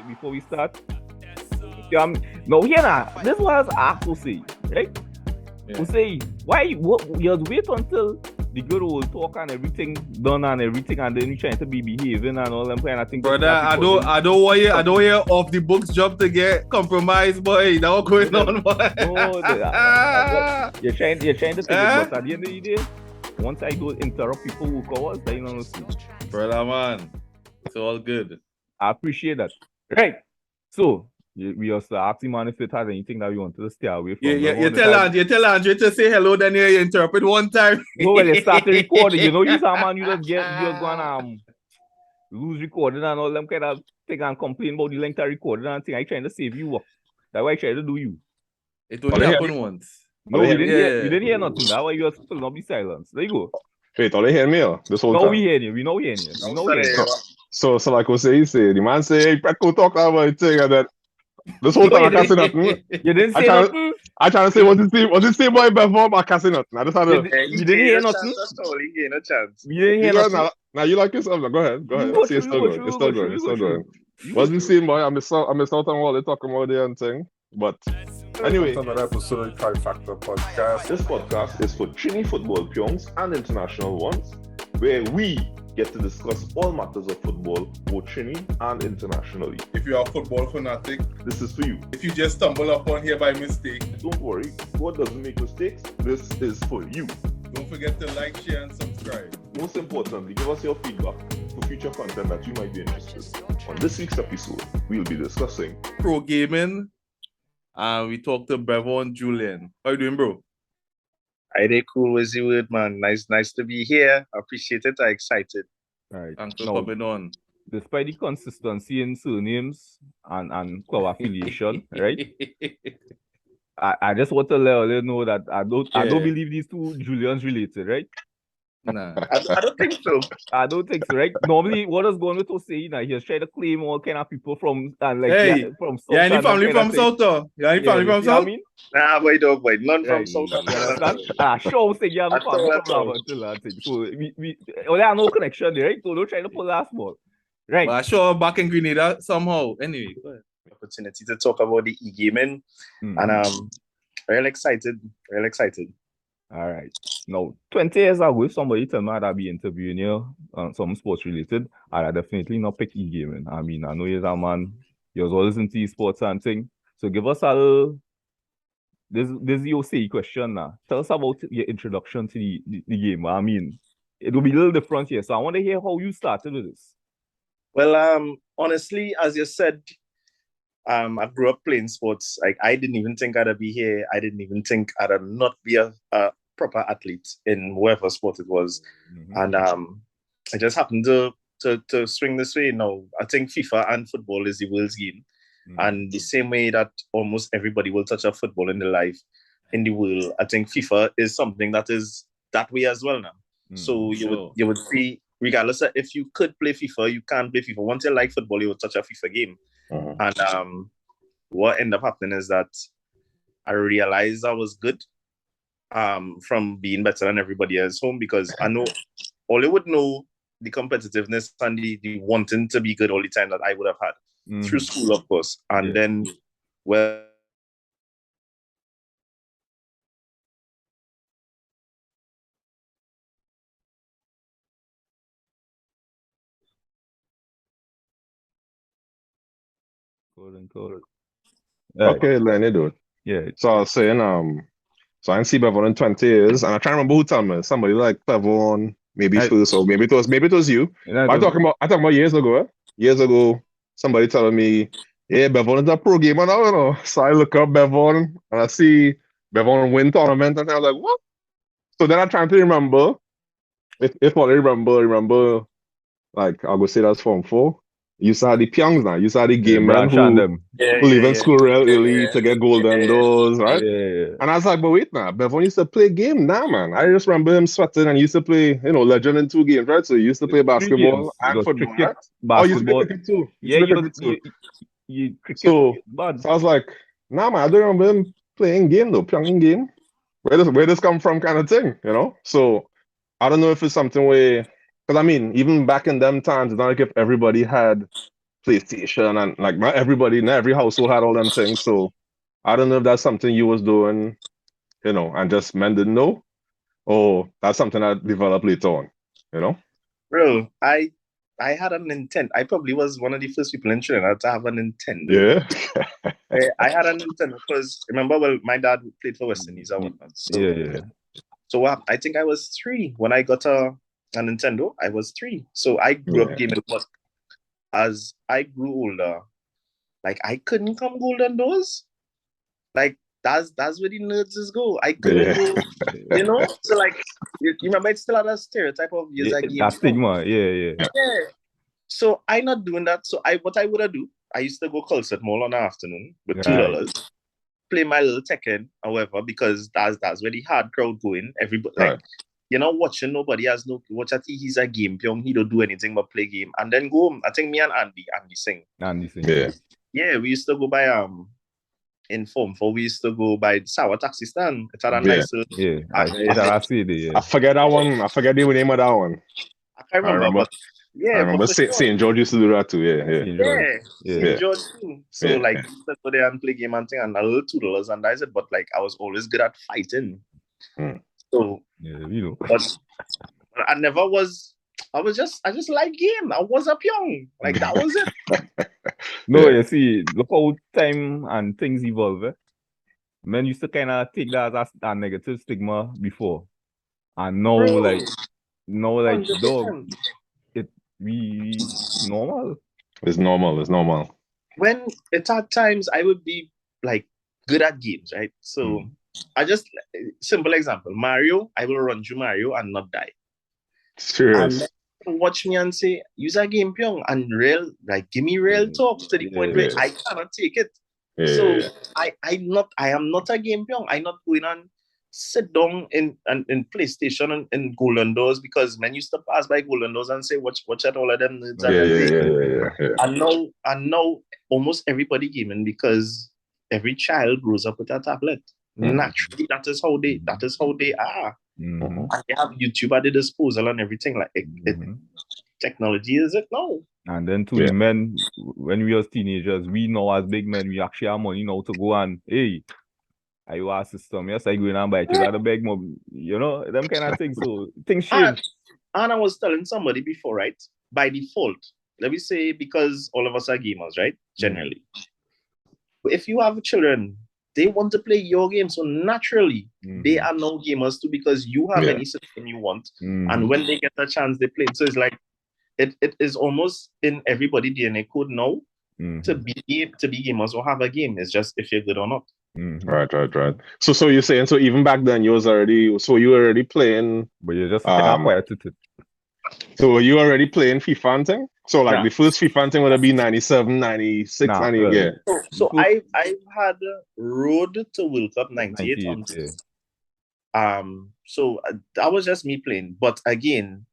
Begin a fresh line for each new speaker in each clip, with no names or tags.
before we start. No, here now. This was asked to say, right?
Yeah.
To say why you wait until the girl will talk and everything done and everything, and then you trying to be behaving and all them kind of things.
Brother, I don't want you off the books job to get compromised, boy. That's what going on, boy.
No, you're trying to take it, but at the end of the day, once I don't interrupt people who call us, then you know.
Brother, man, it's all good.
I appreciate that. Right. So we also ask him if it has anything that we want to stay away from.
You tell Andre to say hello, then you interpret one time.
No, when you start recording, you know, you man, you just gonna lose recording and all them kind of thing and complain about the length of recording and thing. I trying to save you up. That's why I try to do you.
It only happened once.
No, you didn't hear nothing. That's why you are still not be silent. There you go.
Wait, are they hearing me? This whole time?
No, we hearing you. We know hearing you. We know hearing you.
So like I say, the man say, hey, Pecco talk about it, thing, and then this whole time I can't say nothing.
You didn't say nothing?
I trying to say what you say boy Bevon, I can't say nothing. I just had
you didn't hear nothing?
You no chance.
You didn't hear nothing?
Now you like yourself, now. Go ahead. See, it's still going. Wasn't seen boy, I missed out on what they talking about there and thing. But anyway,
another episode of Trifactor podcast.
This podcast is for Trini football Pyongs and international ones, where we get to discuss all matters of football, both Trini and internationally.
If you are a football fanatic,
this is for you.
If you just stumble upon here by mistake,
don't worry, God doesn't make mistakes. This is for you.
Don't forget to like, share, and subscribe.
Most importantly, give us your feedback for future content that you might be interested in. On this week's episode, we'll be discussing
pro gaming, and we talked to Bevon Julien. How you doing, bro?
Hi there, cool with you, word, man. Nice to be here. I appreciate it. I'm excited.
Right.
Thanks for coming on.
Despite the consistency in surnames and club affiliation, right? I just want to let you know that I don't believe these two Julians related, right?
Nah.
I don't think so.
I don't think so, right? Normally, what is going to say, he's trying to claim all kind of people from from South.
Yeah, any family from South, though? Yeah, any family from South?
Nah, boy, dog, boy, none from South.
Sure, say you have a family from South. So we only have no connection there, right? So don't try to pull last ball, right?
But I sure back in Grenada somehow. Anyway, go ahead.
Opportunity to talk about the e-gaming, and real excited.
All right. Now, 20 years ago, if somebody told me I'd be interviewing you on some sports related, I'd definitely not pick e-gaming. I mean, I know you're a man, you're always into esports and thing. So give us a little, this is your say question now. Tell us about your introduction to the game. I mean, it will be a little different here. So I want to hear how you started with this.
Well, honestly, as you said, I grew up playing sports. Like, I didn't even think I'd be here. I didn't even think I'd not be a proper athlete in whatever sport it was. And I just happened to swing this way. Now, I think FIFA and football is the world's game. And the same way that almost everybody will touch a football in their life in the world, I think FIFA is something that is that way as well now. So you would see, regardless of if you could play FIFA, you can't play FIFA. Once you like football, you will touch a FIFA game. And what ended up happening is that I realized I was good from being better than everybody else home, because I know all they would know the competitiveness and the wanting to be good all the time that I would have had through school, of course. And then, well,
okay, Lenny, dude.
Yeah.
So I was saying, so I see Bevon in 20 years, and I try to remember who told me. Somebody like Bevon, maybe first, or maybe it was you. I'm talking about years ago. Years ago, somebody telling me, "Yeah, Bevon is a pro gamer now, you know." So I look up Bevon and I see Bevon win tournament, and I was like, "What?" So then I'm trying to remember. If I remember, like I'll go say that's Form 4. You used to have the Pyongs now. You used to have the game man who leave in school real early to get golden doors, right?
Yeah.
And I was like, but wait now, Bevon used to play game now, man. I just remember him sweating and he used to play, legend in 2 games, right? So he used to play basketball and football, right?
Basketball.
Oh, you used to play cricket too.
You cricket.
So I was like, nah, man, I don't remember him playing game though, Pyong game. Where this come from kind of thing, So I don't know if it's something where, because I mean, even back in them times, it's not like if everybody had PlayStation, and like not every household had all them things. So I don't know if that's something you was doing, and just men didn't know, or that's something that developed later on.
Bro, I had a Nintendo. I probably was one of the first people in Trinidad to have a Nintendo.
Yeah.
I had a Nintendo because remember, well, my dad played for West Indies and whatnot. So, So I think I was 3 when I got a Nintendo. I was 3, so I grew up gaming. But as I grew older, like I couldn't come golden doors. Like that's where the nerds is go. I couldn't go, So like you remember, it's still had a stereotype of use a game.
That stigma, yeah.
So I not doing that. So what I would do, I used to go Culset Mall on the afternoon with $2, play my little Tekken, however, because that's where the hard crowd going. Everybody like watching, nobody has no watch. I think he's a game Pyong. He don't do anything but play game and then go home. I think me and Andy sing. Yeah, we used to go by in Form 4, we used to go by Sour Taxi Stand. It's a nice
I forget that one. I forget the name of that one.
I can't remember. But
I remember St. George used to do that too.
St. George too. So like we used to go there and play game and thing and a little $2 and that's it. But like I was always good at fighting. So but I never was. I just like game. I was a Pyong. Like that was it.
You see, look how time and things evolve. Men used to kind of take that as a negative stigma before, and now like dog, we normal.
It's normal.
When it's at times I would be like good at games, right? So I just simple example, Mario, I will run through Mario and not die.
Serious.
And watch me and say, use a game Pyong and give me real talk to the point where I cannot take it. So I am not a game Pyong. I'm not going and sit down in PlayStation and Golden Doors because men used to pass by Golden Doors and say, watch at all of them nerds. And now almost everybody gaming because every child grows up with a tablet. Naturally, that is how they are. And they have YouTube at their disposal and everything. Like technology is it now.
And then to the men, when we were teenagers, we know as big men, we actually have money now to go and I you our system. Yes, I go in and buy it. You got a big mob, them kind of things. So things change.
And I was telling somebody before, right? By default, let me say, because all of us are gamers, right? Generally. If you have children, they want to play your game. So naturally, they are now gamers too because you have any system you want. And when they get a chance, they play. So it's like, it is almost in everybody DNA code now to be gamers or have a game. It's just if you're good or not.
Right. So you're saying, so even back then you were already playing,
but you just quiet it.
So were you already playing FIFA and thing? So like the first FIFA and thing would have been 97, 96, 98.
So I've had Road to World Cup 98. So that was just me playing. But again,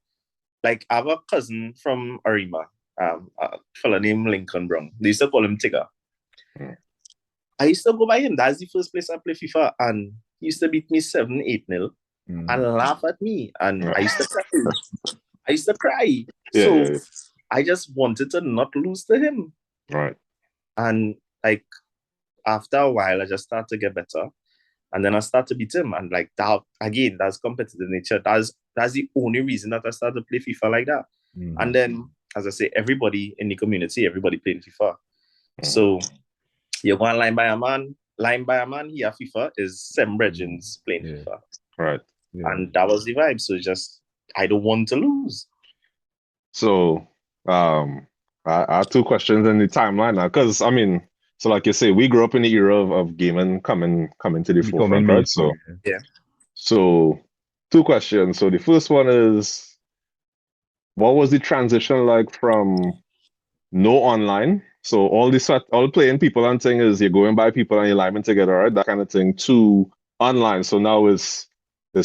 like I have a cousin from Arima, a fella named Lincoln Brown. They used to call him Tigger. I used to go by him. That's the first place I play FIFA, and he used to beat me 7-8-0 and laugh at me. And I used to cry. I just wanted to not lose to him.
Right.
And like after a while, I just started to get better. And then I started to beat him. And like that, again, that's competitive nature. That's the only reason that I started to play FIFA like that. And then, as I say, everybody in the community, everybody playing FIFA. So you go line by a man here, FIFA is 7 brethrens playing FIFA.
Right.
And that was the vibe. So just, I don't want to lose.
So, I have 2 questions in the timeline now. Because, I mean, so like you say, we grew up in the era of gaming coming to the forefront, right? So, So, 2 questions. So the first one is, what was the transition like from no online? So all playing people and thing is you're going by people and you're living together, right? That kind of thing, to online. So now there's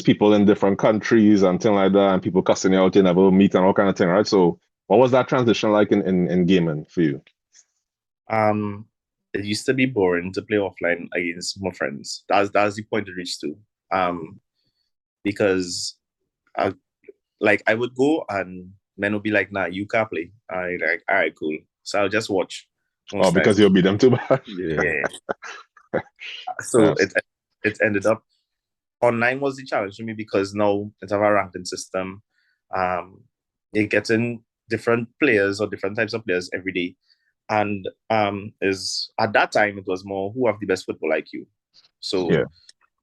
people in different countries and things like that, and people cussing you out, you never meet and all kind of thing, right? So what was that transition like in gaming for you?
It used to be boring to play offline against my friends. That's the point it reached to. Because I would go and men would be like, nah, you can't play. I like, all right, cool. so I'll just watch.
Oh, because you'll beat them too bad.
Yeah. So it ended up online was the challenge for me because now it's have a ranking system. You're getting different players or different types of players every day. And is at that time it was more who have the best football IQ. So
Yeah.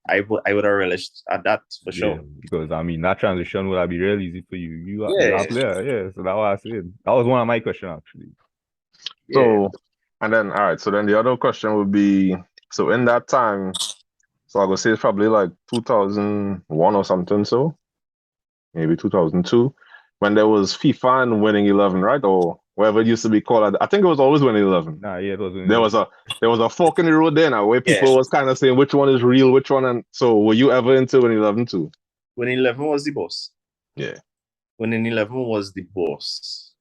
I would have relished at that for sure.
Because I mean that transition would have been real easy for you. You are
Yeah.
a player, yeah. So that's what I said. That was one of my questions actually.
So and then all right, so then the other question would be, so in that time, so I would say it's probably like 2001 or something, so maybe 2002, when there was FIFA and Winning 11, right? Or whatever it used to be called. I think it was always Winning 11.
Nah, yeah, it was Winning
There
11.
was a fork in the road there now where people was kind of saying which one is real, which one. And so were you ever into Winning 11 too?
Winning 11 was the boss.
Yeah.
Winning 11 was the boss.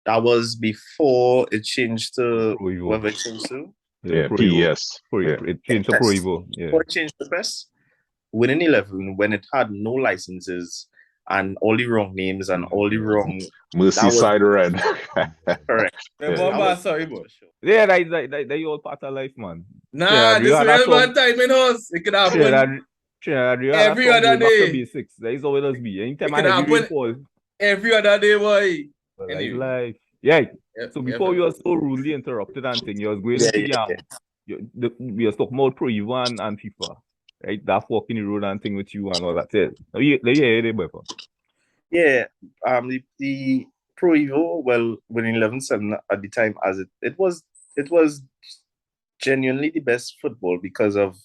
That was before it changed to whatever it changed to.
Yeah, PES.
It changed to Pro Evo. Yeah.
Before it changed to PES. Winning 11, when it had no licenses and all the wrong names and all the wrong
Merseyside Red.
Correct.
Sorry, boy.
Yeah, that all part of life, man.
Nah, this real bad time in us. It could happen every other day.
Basics. That is how it does be. Anytime
It can happen every other day, boy.
Anyway. Life. Yeah. So before you were so rudely interrupted and thing, you was going to we were talking about Pro Evo and FIFA. Right? That fork in the road and thing with you and all that.
Yeah. The Pro Evo, well, Winning 11-7 at the time, as it was genuinely the best football because of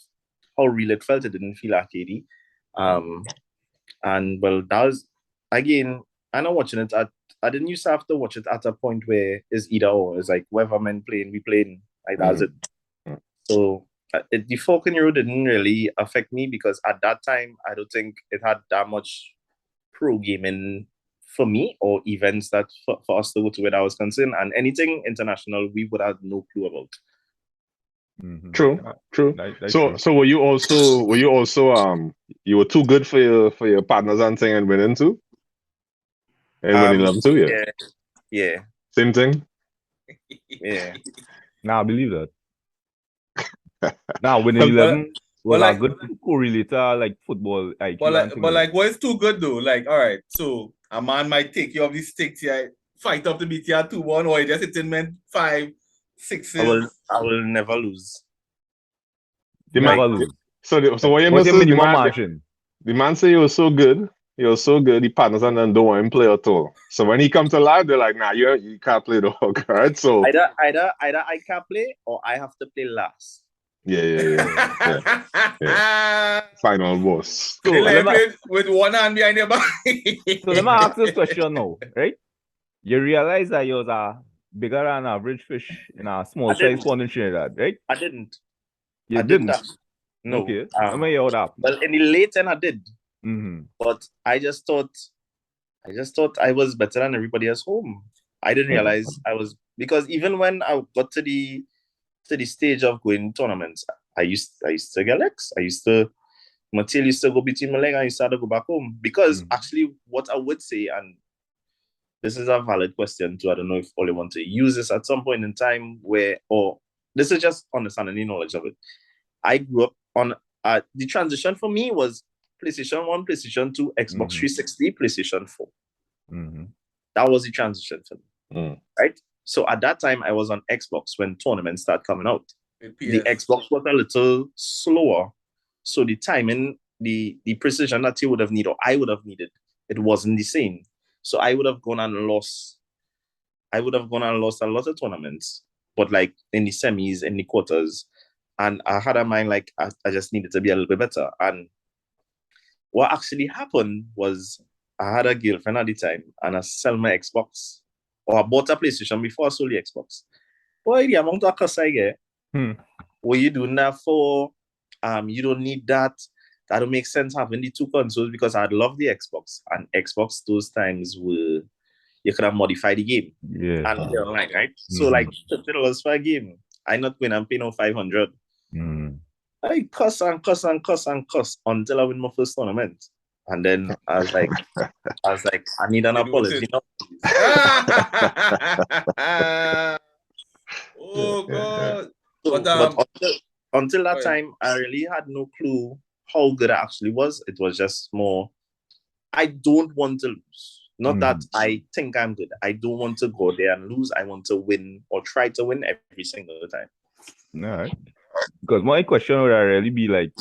how real it felt. It didn't feel arcadey. And well, that was again, I know watching it I didn't used to have to watch it at a point where it's either or. It's like whoever men playing, we playing. Like that's it. So the fork in the road didn't really affect me because at that time I don't think it had that much pro gaming for me or events that for us to go to where I was concerned, and anything international we would have no clue about.
True. So were you also you were too good for your partners and thing and winning too? And Winning 11 too,
yeah.
Same thing.
Yeah.
Now I believe that. Now Winning 11 was a good correlator like football IQ.
But like what's too good though? Like, all right, so a man might take you off the sticks here, fight up to beat you at 2-1, or you just hit in 5, 6s.
I will never lose.
Never lose.
So what you must
imagine?
The man say you were so good. You're so good, the partners and then don't want him play at all. So when he comes to live, they're like, nah, you can't play the hog, right? So
either I can't play or I have to play last.
Yeah. Final boss.
So play with one hand behind your back.
So let me ask this question now, right? You realize that you're a bigger than average fish in a small size pond in Trinidad, right?
I didn't.
You didn't?
No.
Okay. Let me hear what happened.
Well, in the late end I did. But I just thought I was better than everybody else home. I didn't realize I was, because even when I got to the stage of going tournaments, I used to get legs. My tail used to go between my leg and I used to go back home. Because actually what I would say, and this is a valid question too, I don't know if Oli want to use this at some point in time or this is just understanding the knowledge of it. I grew up on the transition for me was PlayStation 1, PlayStation 2, Xbox 360, PlayStation 4. That was the transition for me. Right? So at that time, I was on Xbox when tournaments started coming out. The Xbox was a little slower. So the timing, the precision that you would have needed, or I would have needed, it wasn't the same. So I would have gone and lost a lot of tournaments, but like in the semis, in the quarters. And I had in mind, like, I just needed to be a little bit better. And what actually happened was I had a girlfriend at the time and I sell my Xbox, or I bought a PlayStation before I sold the Xbox. Boy, the amount of cost I get, what you doing that for? You don't need that. That don't make sense having the two consoles, because I'd love the Xbox. And Xbox those times you could have modified the game.
Yeah.
And they're online, right? So like $50 for a game. I'm not going and pay no 500. I cuss until I win my first tournament. And then I was like, I need an
You don't
apology.
say-
No.
Oh God.
So,
But
until that
Right.
time, I really had no clue how good I actually was. It was just more, I don't want to lose. Not that I think I'm good. I don't want to go there and lose. I want to win or try to win every single time.
All right. Because my question would really be like,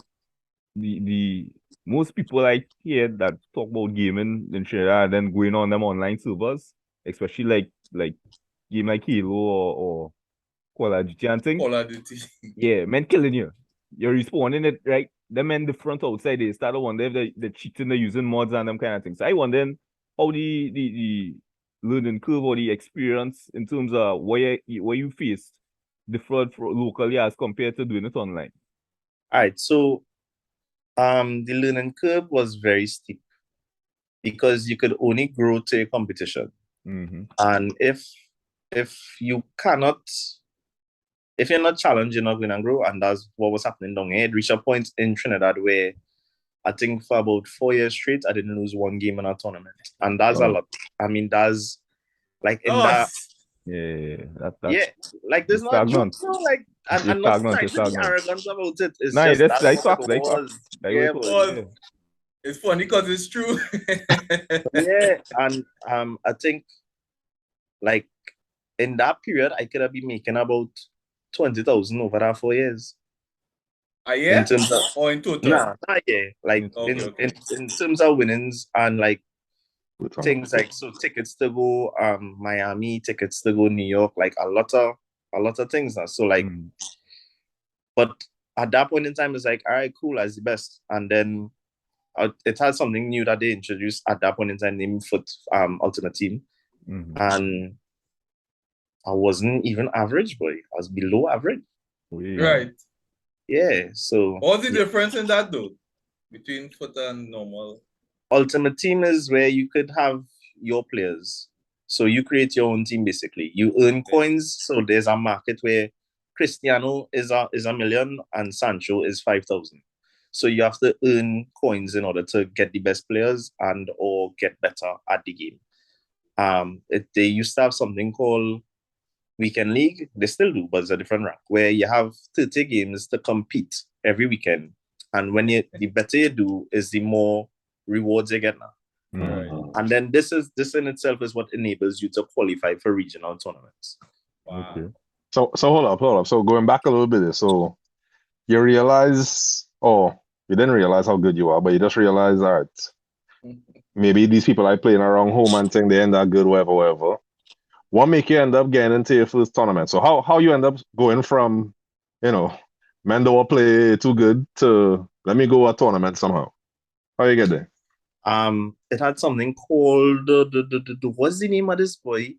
the most people I hear that talk about gaming in Trinidad and then going on them online servers, especially like game like Halo or Call of Duty and thing.
Call of Duty.
Yeah, men killing you. You're respawning it, right? The men the front outside, they start to wonder if they're cheating, they're using mods and them kind of things. So I wonder how the learning curve or the experience in terms of where you face different locally as compared to doing it online.
All right, so the learning curve was very steep because you could only grow to a competition. And if you cannot, if you're not challenged, you're not going to grow. And that's what was happening down here. It reached a point in Trinidad where I think for about 4 years straight, I didn't lose one game in a tournament. And that's a lot. I mean, that's like in that.
Yeah, that's
like there's not joke, like, and not trying to be arrogant about it. It's just
that's
what
fact,
it was. Yeah,
but it's funny because it's true.
Yeah, and I think like in that period, I could have been making about 20,000 over that 4 years.
Yeah?
In terms of,
or in total?
Nah, yeah. Like in terms of winnings and like things like tickets to go Miami, tickets to go New York, like a lot of things now. So like, but at that point in time, it's like, all right, cool, as the best. And then it had something new that they introduced at that point in time, named Foot Ultimate Team, and I wasn't even average, boy. I was below average.
Right.
Yeah. So
what's the difference in that though, between Foot and normal?
Ultimate Team is where you could have your players. So you create your own team basically. You earn coins. So there's a market where Cristiano is a million and Sancho is 5,000. So you have to earn coins in order to get the best players and or get better at the game. They used to have something called Weekend League. They still do, but it's a different rank, where you have 30 games to compete every weekend. And when the better you do, is the more rewards you get now. And then this in itself is what enables you to qualify for regional tournaments.
Wow.
Okay. So hold up. So going back a little bit, so you realize, you didn't realize how good you are, but you just realize that maybe these people are playing around home and think they end up good, whatever. What make you end up getting into your first tournament? So how you end up going from, men don't play too good to let me go a tournament somehow? How you get there?
It had something called what's the name of this boy?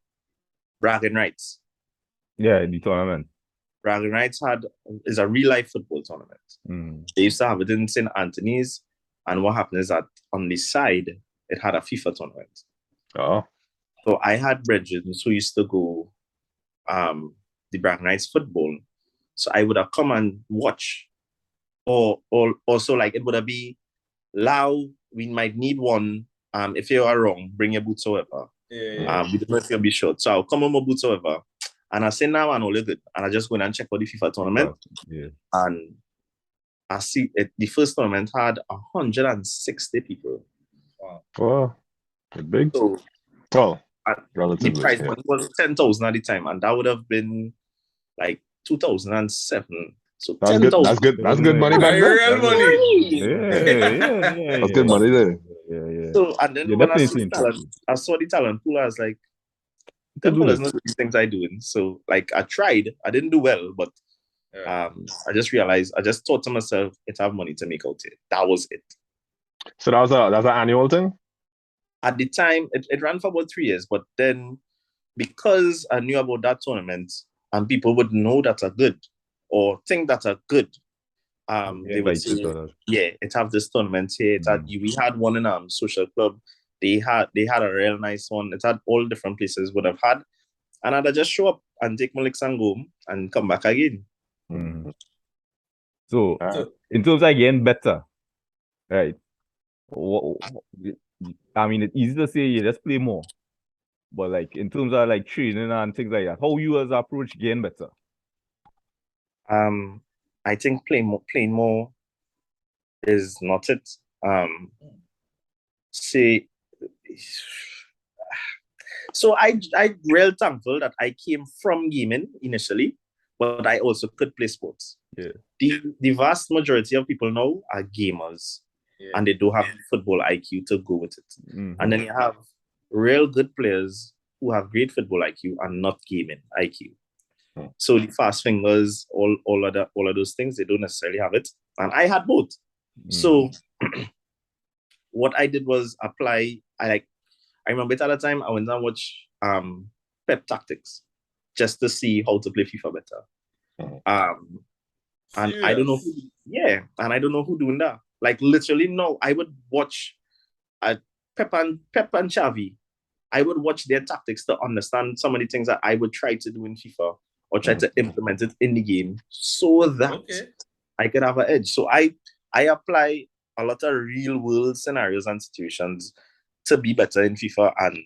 Bragging Rights.
Yeah, the tournament.
Bragging Rights is a real life football tournament. They used to have it in St. Anthony's, and what happened is that on the side it had a FIFA tournament.
Oh.
So I had brethren who used to go the Bragging Rights football. So I would have come and watch. Or also like it would have been Lao, we might need one. If you are wrong, bring your boots however.
Yeah.
We don't know if you'll be short. So I'll come on my boots however. And I say now I'm all good. And I just go in and check for the FIFA tournament.
Yeah.
And I see it, the first tournament had 160 people.
Wow. Big.
So
relatively.
The price money was 10,000 at the time, and that would have been like 2007. So
that's
10,000.
That's good. That's good money back then.
Real money.
Yeah.
That's good money there.
Yeah.
So and then when I saw the talent pool, I was like, them fellas know these things I doing. So like I tried, I didn't do well, but I just realized, I just thought to myself, it have money to make out here. That was it.
So that's an annual thing?
At the time, it ran for about 3 years, but then because I knew about that tournament and people would know that are good or think that are good, they would say, it have this tournament here. We had one in Social Club. They had a real nice one. It had all different places would have had. And I'd just show up and take my licks and go and come back again.
So in terms of getting better, right? I mean, it's easy to say you just play more, but like in terms of like training and things like that, how you as approach getting better?
I think playing more is not it. See, so I real thankful that I came from gaming initially, but I also could play sports.
Yeah.
The vast majority of people now are gamers, and they do have football IQ to go with it. And then you have real good players who have great football IQ and not gaming IQ. So the fast fingers, all of those things, they don't necessarily have it. And I had both. So what I did was apply. I remember it at the time. I went and watched Pep Tactics just to see how to play FIFA better. And I don't know. And I don't know who doing that. Like literally, no. I would watch Pep and Xavi. I would watch their tactics to understand some of the things that I would try to do in FIFA or try to implement it in the game so that I could have an edge. So I apply a lot of real world scenarios and situations to be better in FIFA, and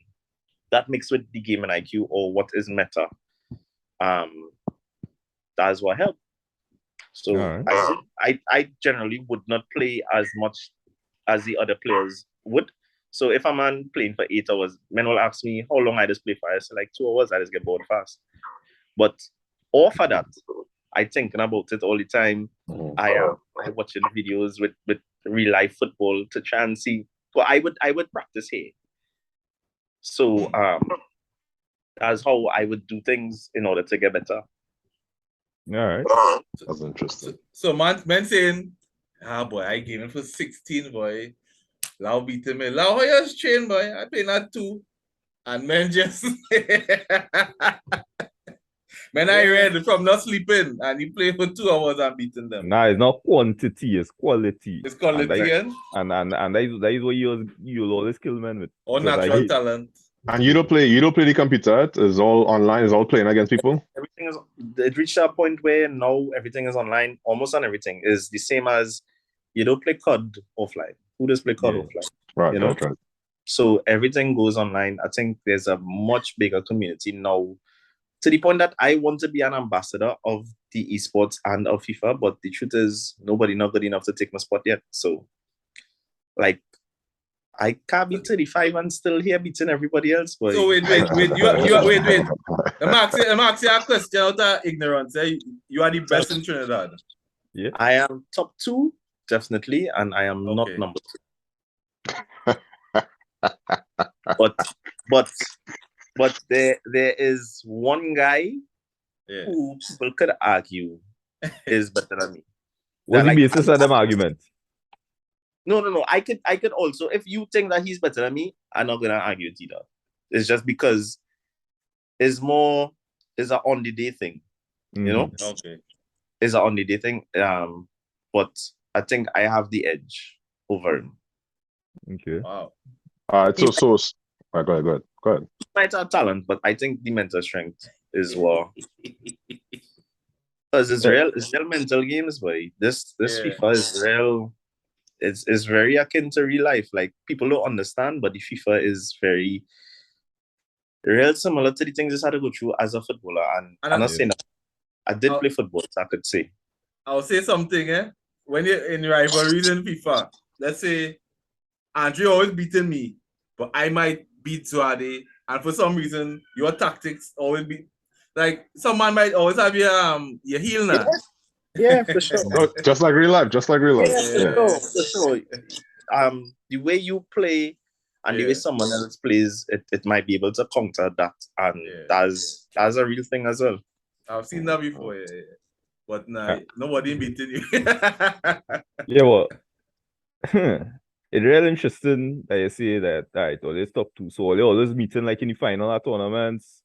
that mixed with the game and IQ or what is meta. That's what helped. So I generally would not play as much as the other players would. So if a man playing for 8 hours, men will ask me how long I just play for. I say like 2 hours, I just get bored fast. But off of that, I thinking about it all the time. I watching videos with real life football to try and see. But I would practice here. So that's how I would do things in order to get better.
All right.
That's interesting.
So man saying, boy, I gave him for 16, boy. Lau beating me. Lau, how you train, boy? I play that 2. And men just man, I read from not sleeping and he played for 2 hours and beating them.
Nah, it's not quantity, it's quality.
It's quality,
and that is what you'll always kill men with.
Or natural talent.
And you don't play the computer, it's all online, it's all playing against people?
Everything is, it reached a point where now everything is online, almost on everything is the same as you don't play COD offline. Who does play COD offline?
Right,
you know?
Right.
So everything goes online. I think there's a much bigger community now to the point that I want to be an ambassador of the esports and of FIFA, but the truth is nobody not good enough to take my spot yet. So like I can't be 35 and still here beating everybody else. But
so wait. Wait. I'm asking a question out of ignorance. You are the best in Trinidad.
Yeah. I am top 2, definitely, and I am not number 2. but there is one guy who people could argue is better than me.
What's the basis of them arguments?
No. I could also, if you think that he's better than me, I'm not gonna argue it either. It's just because it's an on the day thing, you know.
Okay.
It's an on the day thing. But I think I have the edge over him.
Okay.
Wow.
Go ahead.
He might have talent, but I think the mental strength is what. Because it's real mental games, boy. This FIFA is real. It's very akin to real life. Like people don't understand, but the FIFA is very real similar to the things I had to go through as a footballer. And I'm not saying that I did play football, so I could say.
I'll say something, when you're in rivalries in FIFA, let's say Andre always beating me, but I might beat Suade, and for some reason your tactics always be like someone might always have your heel now.
Yeah, for sure.
Just like real life.
Yeah, for sure. The way you play and the way someone else plays, it might be able to counter that, and that's a real thing as well.
I've seen that before, but nobody beating you.
Yeah, well, it's really interesting that you say that, always top 2. So they always meeting like in the final at tournaments.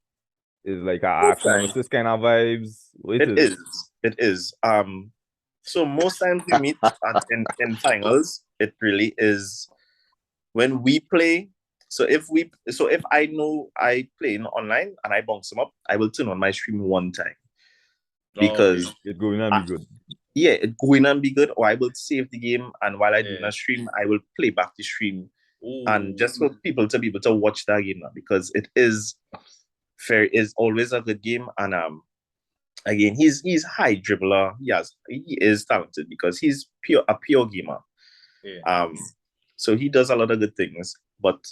It's like Arch Nemesis kind of vibes.
It is. So most times we meet in finals, it really is when we play. So if I know I play online and I bounce them up, I will turn on my stream one time. Because
it's going to be good.
yeah, it go in and be good, or I will save the game, and while I do
Yeah.
not stream, I will play back the stream,
Ooh.
and just for people to be able to watch that game now, because it is always a good game. And again, he's high dribbler. He is talented because he's a pure gamer.
Yeah.
So he does a lot of good things, but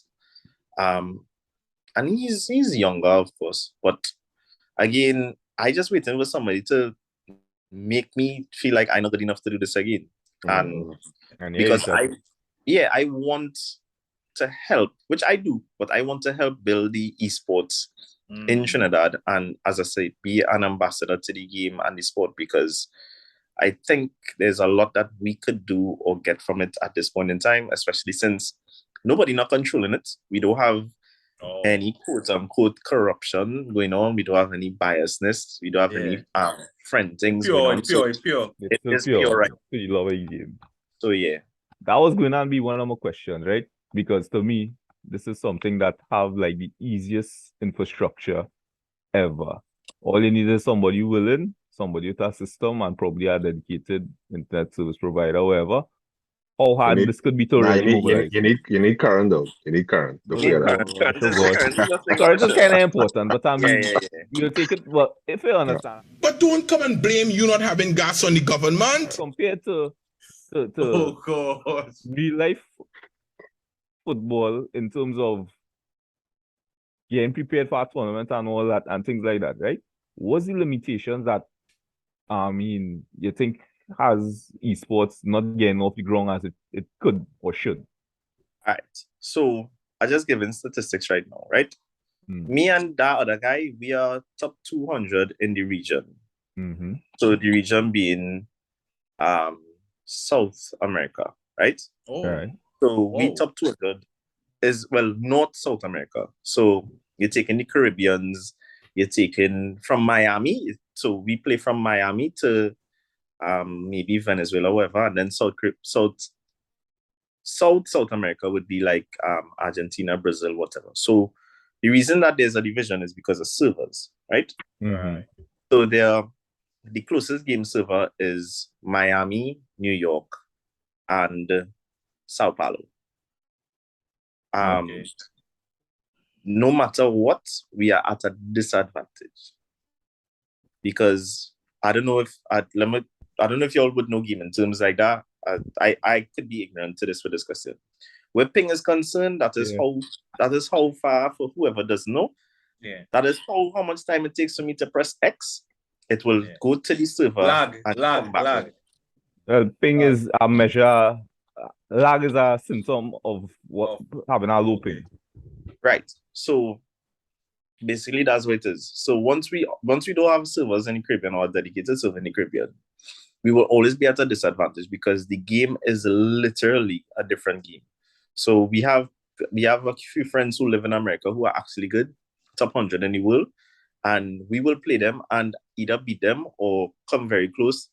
and he's younger, of course, but again, I just waiting for somebody to make me feel like I'm not good enough to do this again. And because I want to help, which I do, but I want to help build the esports in Trinidad, and as I say, be an ambassador to the game and the sport, because I think there's a lot that we could do or get from it at this point in time, especially since nobody not controlling it. We don't have any quote-unquote corruption going on. We don't have any biasness. We don't have any friend things going on.
It's pure.
It is pure, right?
You love a game.
So yeah.
That was going to be one of my questions, right? Because to me, this is something that have like the easiest infrastructure ever. All you need is somebody willing, somebody with a system, and probably a dedicated internet service provider, whatever. How hard this could be to really mobilize.
You need current though. You need current. Don't forget that.
Sorry, this is kind of important, but I mean, you'll take it. Well, if you understand.
But don't come and blame you not having gas on the government.
Compared to
oh God,
real life football in terms of getting prepared for a tournament and all that and things like that, right? What's the limitations that you think has esports not getting off the ground as it could or should?
All right. So I just given statistics right now, right? Me and that other guy, we are top 200 in the region. So the region being South America, right?
Right.
So we top 200 is, well, North South America. So you're taking the Caribbeans, you're taking from Miami. So we play from Miami to maybe Venezuela, whatever, and then South America would be like Argentina, Brazil, whatever. So the reason that there's a division is because of servers, right?
Right.
So the closest game server is Miami, New York, and Sao Paulo. No matter what, we are at a disadvantage, because I don't know if y'all would know game in terms like that. I could be ignorant to this for this question. Where ping is concerned, that is how far, for whoever doesn't know.
Yeah.
That is how much time it takes for me to press X. It will go to the server.
Lag.
Ping is a measure. Lag is a symptom of what having a low ping.
Right. So basically that's what it is. So once we don't have servers in the Caribbean or a dedicated server in the Caribbean, we will always be at a disadvantage because the game is literally a different game. So we have a few friends who live in America who are actually good, top 100 in the world, and we will play them and either beat them or come very close,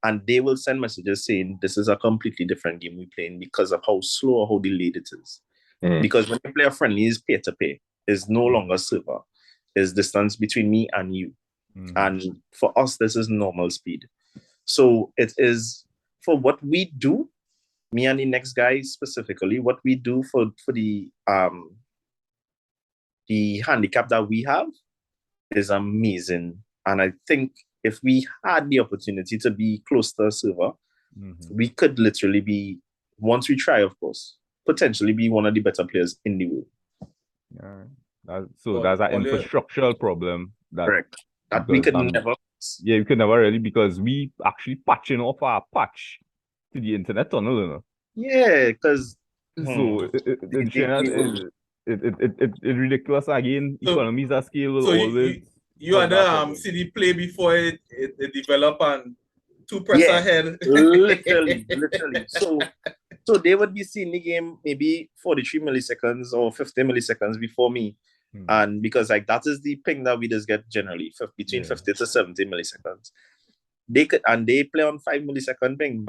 and they will send messages saying this is a completely different game we're playing because of how slow or how delayed it is. Because when you play a friendly, it's peer-to-peer. It's no longer server. There's distance between me and you. And for us, this is normal speed. So it is, for what we do, me and the next guy specifically, what we do for the handicap that we have is amazing. And I think if we had the opportunity to be close to a server, we could literally be, once we try, of course, potentially be one of the better players in the world.
So that's an infrastructural problem.
Correct. That we could never.
Yeah, we could never really, because we actually patching off our patch to the internet tunnel, you know?
Yeah, because
so it's ridiculous again. Economies of scale will always.
You had the CD play before it develop and two press ahead.
literally. So they would be seeing the game maybe 43 milliseconds or 50 milliseconds before me. And because like that is the ping that we just get generally, between 50 to 70 milliseconds. They play on 5 millisecond ping,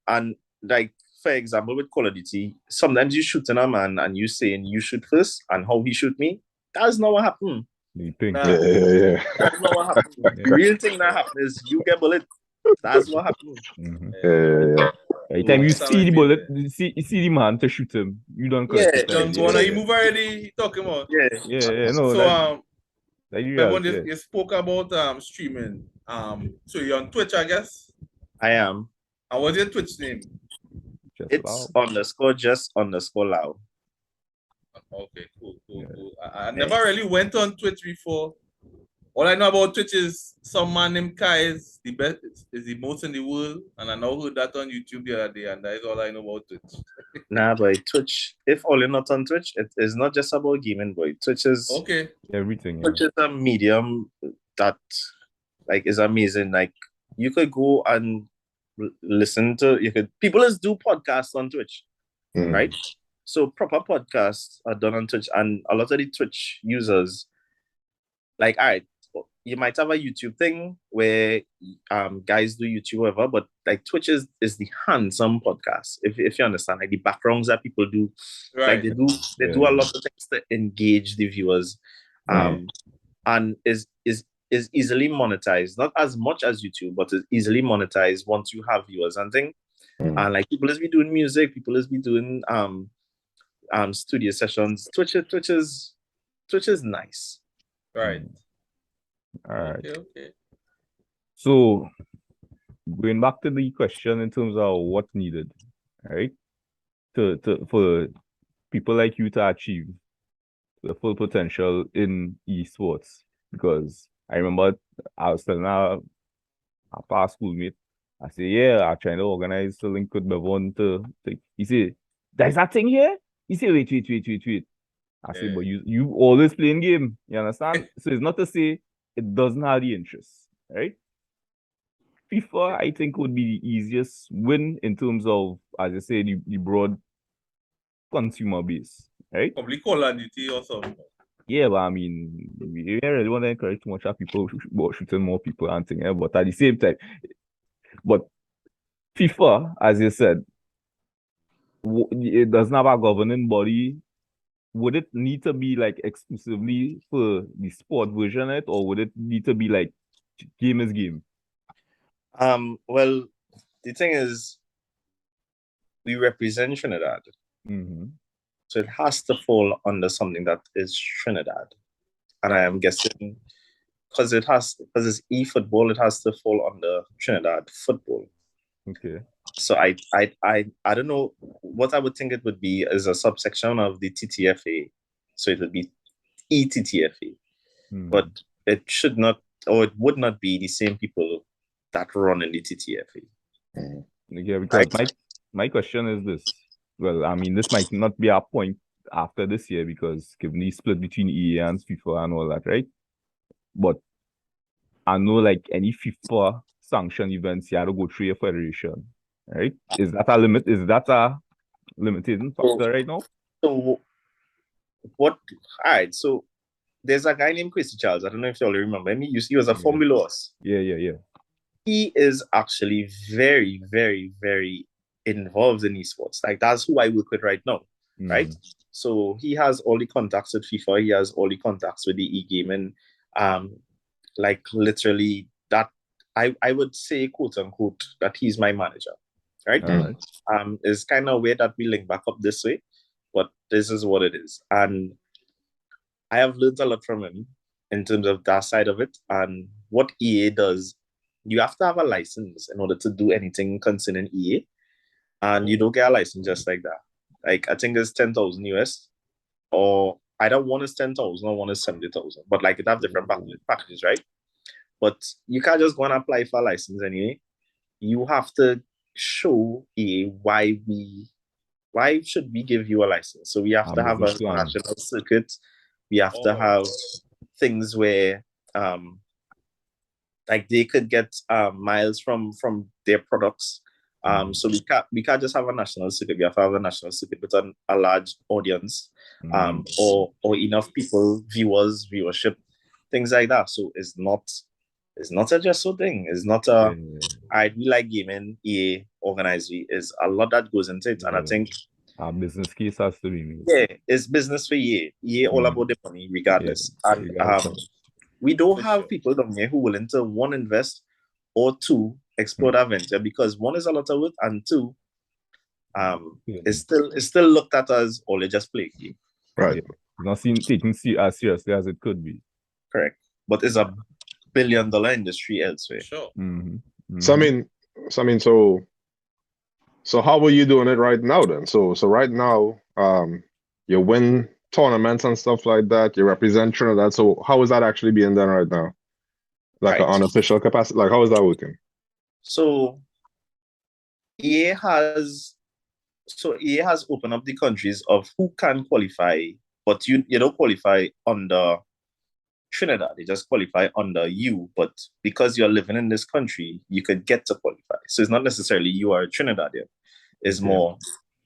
and like for example with Call of Duty, sometimes you shoot in a man and you saying you shoot first and how he shoot me. That's not what happened.
Yeah.
That's not what happened. The real thing that happened is you get bullet. That's what happened.
Every time you
That's
see the
how
bullet,
it
you see the man to shoot him, you don't
Yeah,
collect it.
John
Yeah,
Gona, he move already. He talking about.
Yeah.
no,
So
that's
Bevon,
reality.
you spoke about streaming. So you're on Twitch, I guess.
I am.
And what's your Twitch name?
It's _just_loud.
Okay, cool. I never really went on Twitch before. All I know about Twitch is some man named Kai is the best, is the most in the world, and I now heard that on YouTube the other day, and that is all I know about Twitch.
Nah, boy, Twitch. If all you're not on Twitch, it is not just about gaming, boy. Twitch is
everything.
Twitch is a medium that is amazing. Like you could go and listen to. People just do podcasts on Twitch, right? So proper podcasts are done on Twitch, and a lot of the Twitch users, all right, you might have a YouTube thing where guys do YouTube or whatever, but Twitch is the handsome podcast. If you understand, the backgrounds that people do,
right?
They do a lot of things to engage the viewers, and is easily monetized. Not as much as YouTube, but is easily monetized once you have viewers and things. And people is be doing music, people is be doing studio sessions. Twitch is nice.
Right.
All right.
Okay.
So going back to the question in terms of what's needed, right? For people like you to achieve the full potential in esports. Because I remember I was telling our past schoolmate, I said, yeah, I'm trying to organize a link with Bevon to he said, there's that thing here? He said, wait. I said, but you always playing game, you understand? So it's not to say it doesn't have the interest, right? FIFA, I think, would be the easiest win in terms of, as I say, the broad consumer base, right?
Probably Call of Duty or something.
Yeah, but I mean, we really want to encourage too much of people shooting more people and things, but at the same time, but FIFA, as you said, it doesn't have a governing body. Would it need to be exclusively for the sport version of it, or would it need to be game is game?
Well, the thing is, we represent Trinidad. So it has to fall under something that is Trinidad. And I am guessing because it's eFootball, it has to fall under Trinidad football.
Okay.
So I don't know what I would think it would be as a subsection of the TTFA. So it would be eTTFA. But it should not, or it would not be the same people that run in the TTFA.
Yeah, because my question is this. Well, I mean, this might not be our point after this year because given the split between EA and FIFA and all that, right? But I know any FIFA sanctioned events, you have to go through your federation, right? Is that a limit? Is that a limiting factor right now?
So what? All right. So there's a guy named Christy Charles. I don't know if you all remember him. He was a form below us.
Yeah.
He is actually very, very, very involved in esports. That's who I work with right now, right? So he has all the contacts with FIFA. He has all the contacts with the e-gaming. Literally that I would say, quote unquote, that he's my manager, right? It's kind of weird that we link back up this way, but this is what it is. And I have learned a lot from him in terms of that side of it. And what EA does, you have to have a license in order to do anything concerning EA. And you don't get a license just like that. I think it's 10,000 US, or either one is 10,000 or one is 70,000. But it have different packages, right? But you can't just go and apply for a license anyway. You have to show EA why should we give you a license. So we have to have a national circuit. We have to have things where they could get miles from their products. So we can't just have a national circuit. We have to have a national circuit with a large audience, or enough people, viewers, viewership, things like that. So it's not a just so thing. It's not a we like gaming, EA organized. Is a lot that goes into it, and I think
our business case has to be made.
Yeah, it's business for EA. EA all about the money, regardless. And we don't have people down here who willing to, one, invest, or two, explore that venture because one is a lot of work, and two, it's still looked at as they just play game.
Right.
Yeah. Not seen taken as seriously as it could be.
Correct. But it's a billion-dollar industry elsewhere.
Sure.
So how are you doing it right now then? So right now, you win tournaments and stuff like that. You represent Trinidad. So how is that actually being done right now? Like an unofficial capacity? Like how is that working?
So EA has opened up the countries of who can qualify, but you don't qualify under Trinidad. They just qualify under you, but because you're living in this country, you could get to qualify. So it's not necessarily you are a Trinidadian. It's more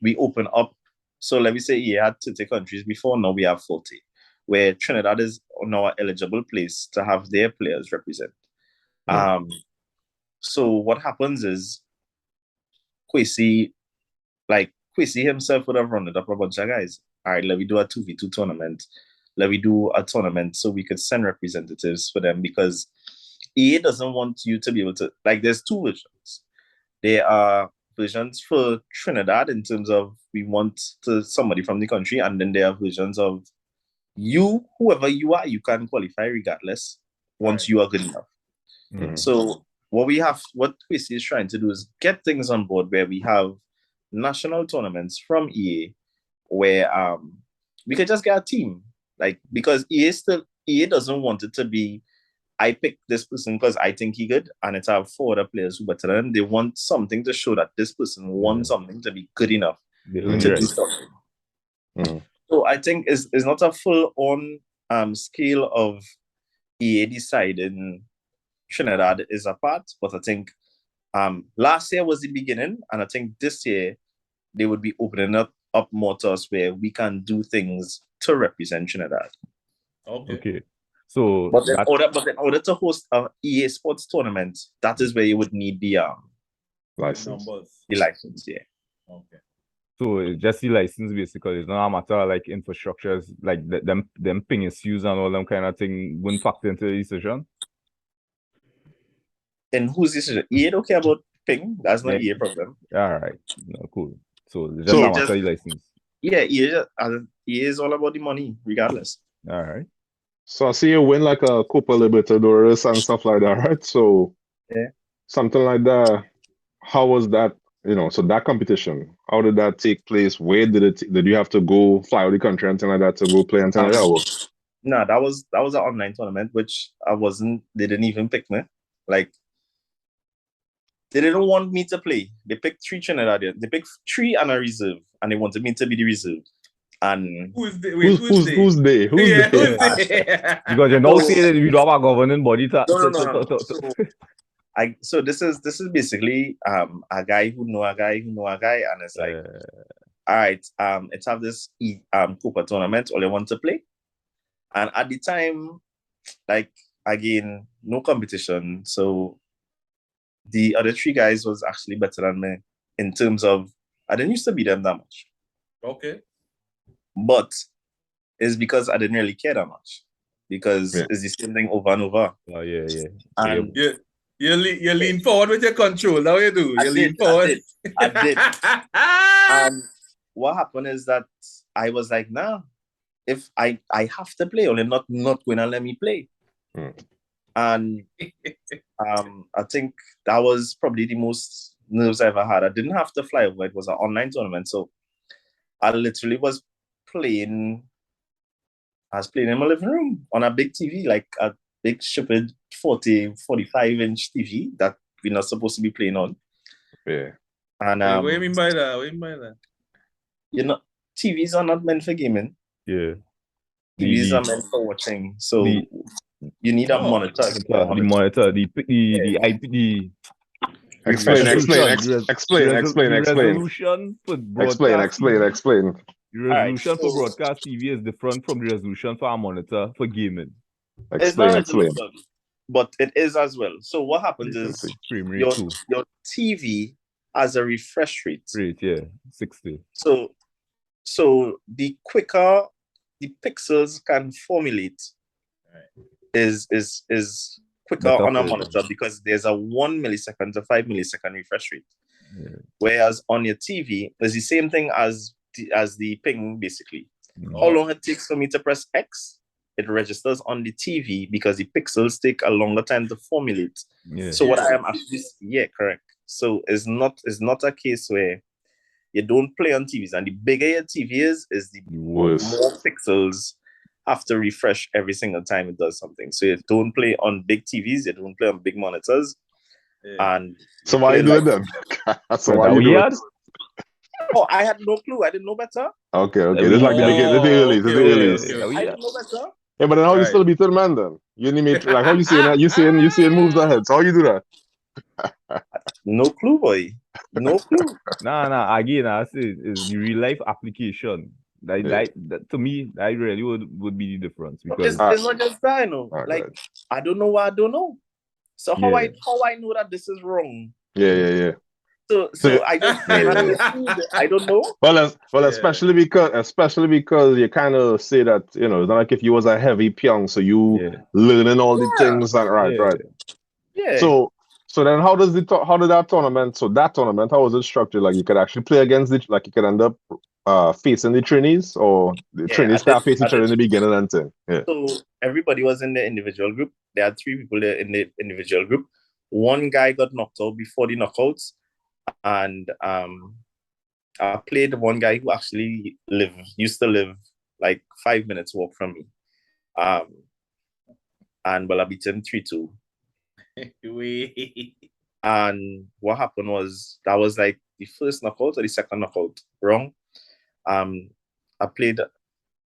we open up. So let me say EA had 30 countries before. Now we have 40, where Trinidad is now an eligible place to have their players represent. So what happens is Kwesi himself would have rounded up a bunch of guys. All right, let me do a 2v2 tournament. Let me do a tournament so we could send representatives for them because EA doesn't want you to be able to, like, there's two versions. There are versions for Trinidad in terms of we want somebody from the country, and then there are versions of you, whoever you are, you can qualify regardless once you are good enough. So what Kwesi is trying to do is get things on board where we have national tournaments from EA where we could just get a team. Like, because EA doesn't want it to be, I picked this person because I think he good, and it's have 4 other players who better than. They want something to show that this person wants something to be good enough to do something. So I think it's not a full-on scale of EA deciding Trinidad is a part, but I think last year was the beginning, and I think this year they would be opening up more to us where we can do things to represent Trinidad.
Okay. So
but in order to host an EA Sports tournament, that is where you would need the
license.
The license, yeah.
Okay. So it's just the license basically. It's not a matter of like infrastructures, like them ping issues and all them kind of thing wouldn't factor into the decision.
And whose decision? EA don't care about ping. That's not EA problem.
All right. No, cool. So it's just a matter of the license.
Yeah, EA is all about the money, regardless.
All right.
So I see you win like a Copa Libertadores and stuff like that, right? So something like that. How was that? So that competition, how did that take place? Where did you have to go fly out the country and things like that to go play and things like that?
No, that was an online tournament, which they didn't even pick me. Like, they didn't want me to play. They picked 3 Trinidadians. They picked 3 and a reserve, and they wanted me to be the reserve. And
who's they? Who's they?
Because you know, say that we don't have a governing body.
So this is basically a guy who know a guy, and it's like, all right, let's have this Copa tournament. All they want to play, and at the time, like, again, no competition. So the other 3 guys was actually better than me in terms of I didn't used to beat them that much.
Okay.
But it's because I didn't really care that much. Because it's the same thing over and over.
Oh, yeah.
And
you lean forward with your control. Now you do. You lean forward.
I did. And what happened is that I was like, nah, if I have to play, only not going to let me play. And I think that was probably the most nerves I ever had. I didn't have to fly over. It was an online tournament. So I literally was playing. I was playing in my living room on a big TV, like a big stupid 45-inch TV that we're not supposed to be playing on.
Yeah.
And what do you mean by that?
TVs are not meant for gaming.
Yeah.
TVs are meant for watching. So you need a monitor.
The monitor, the
Explain.
Resolution for broadcast.
Explain.
The resolution for broadcast TV is different from the resolution for our monitor for gaming.
Explain.
But it is as well. So what happens is your TV has a refresh rate.
60.
So the quicker the pixels can formulate is quicker on a monitor because there's a 1 millisecond to 5 millisecond refresh rate.
Yeah.
Whereas on your TV, it's the same thing as the ping, basically. How long it takes for me to press X, it registers on the TV because the pixels take a longer time to formulate.
Yeah.
So what I am actually, correct. So it's not a case where you don't play on TVs, and the bigger your TV is the more pixels have to refresh every single time it does something. So you don't play on big TVs, you don't play on big monitors.
Yeah.
And
so why are you doing them? So why are you doing?
Oh, I had no clue. I didn't know better.
Okay. This is like the beginning. This is the earliest.
I didn't know better.
Yeah, but then how you still beat the man then? You only made like how you saying that? You saying moves ahead. So how you do that?
No clue, boy. No clue.
Nah. Again, I say it's the real life application. That to me, that really would be the difference because
it's not just that, you know. Like I don't know what I don't know. So how I know that this is wrong?
Yeah.
So I just I don't know.
Well, especially because you kind of say that, you know, it's not like if you was a heavy Pyong, so you learning all the things and right.
Yeah.
So then how did that tournament? So that tournament, how was it structured? Like you could actually play against it, like you could end up facing the trainees, or the trainees can't face each other in the beginning and thing. Yeah.
So everybody was in the individual group. There are 3 people there in the individual group. One guy got knocked out before the knockouts. And I played one guy who actually used to live like 5 minutes walk from me. And I beat him 3-2. And what happened was that was like the first knockout or the second knockout. Wrong. I played,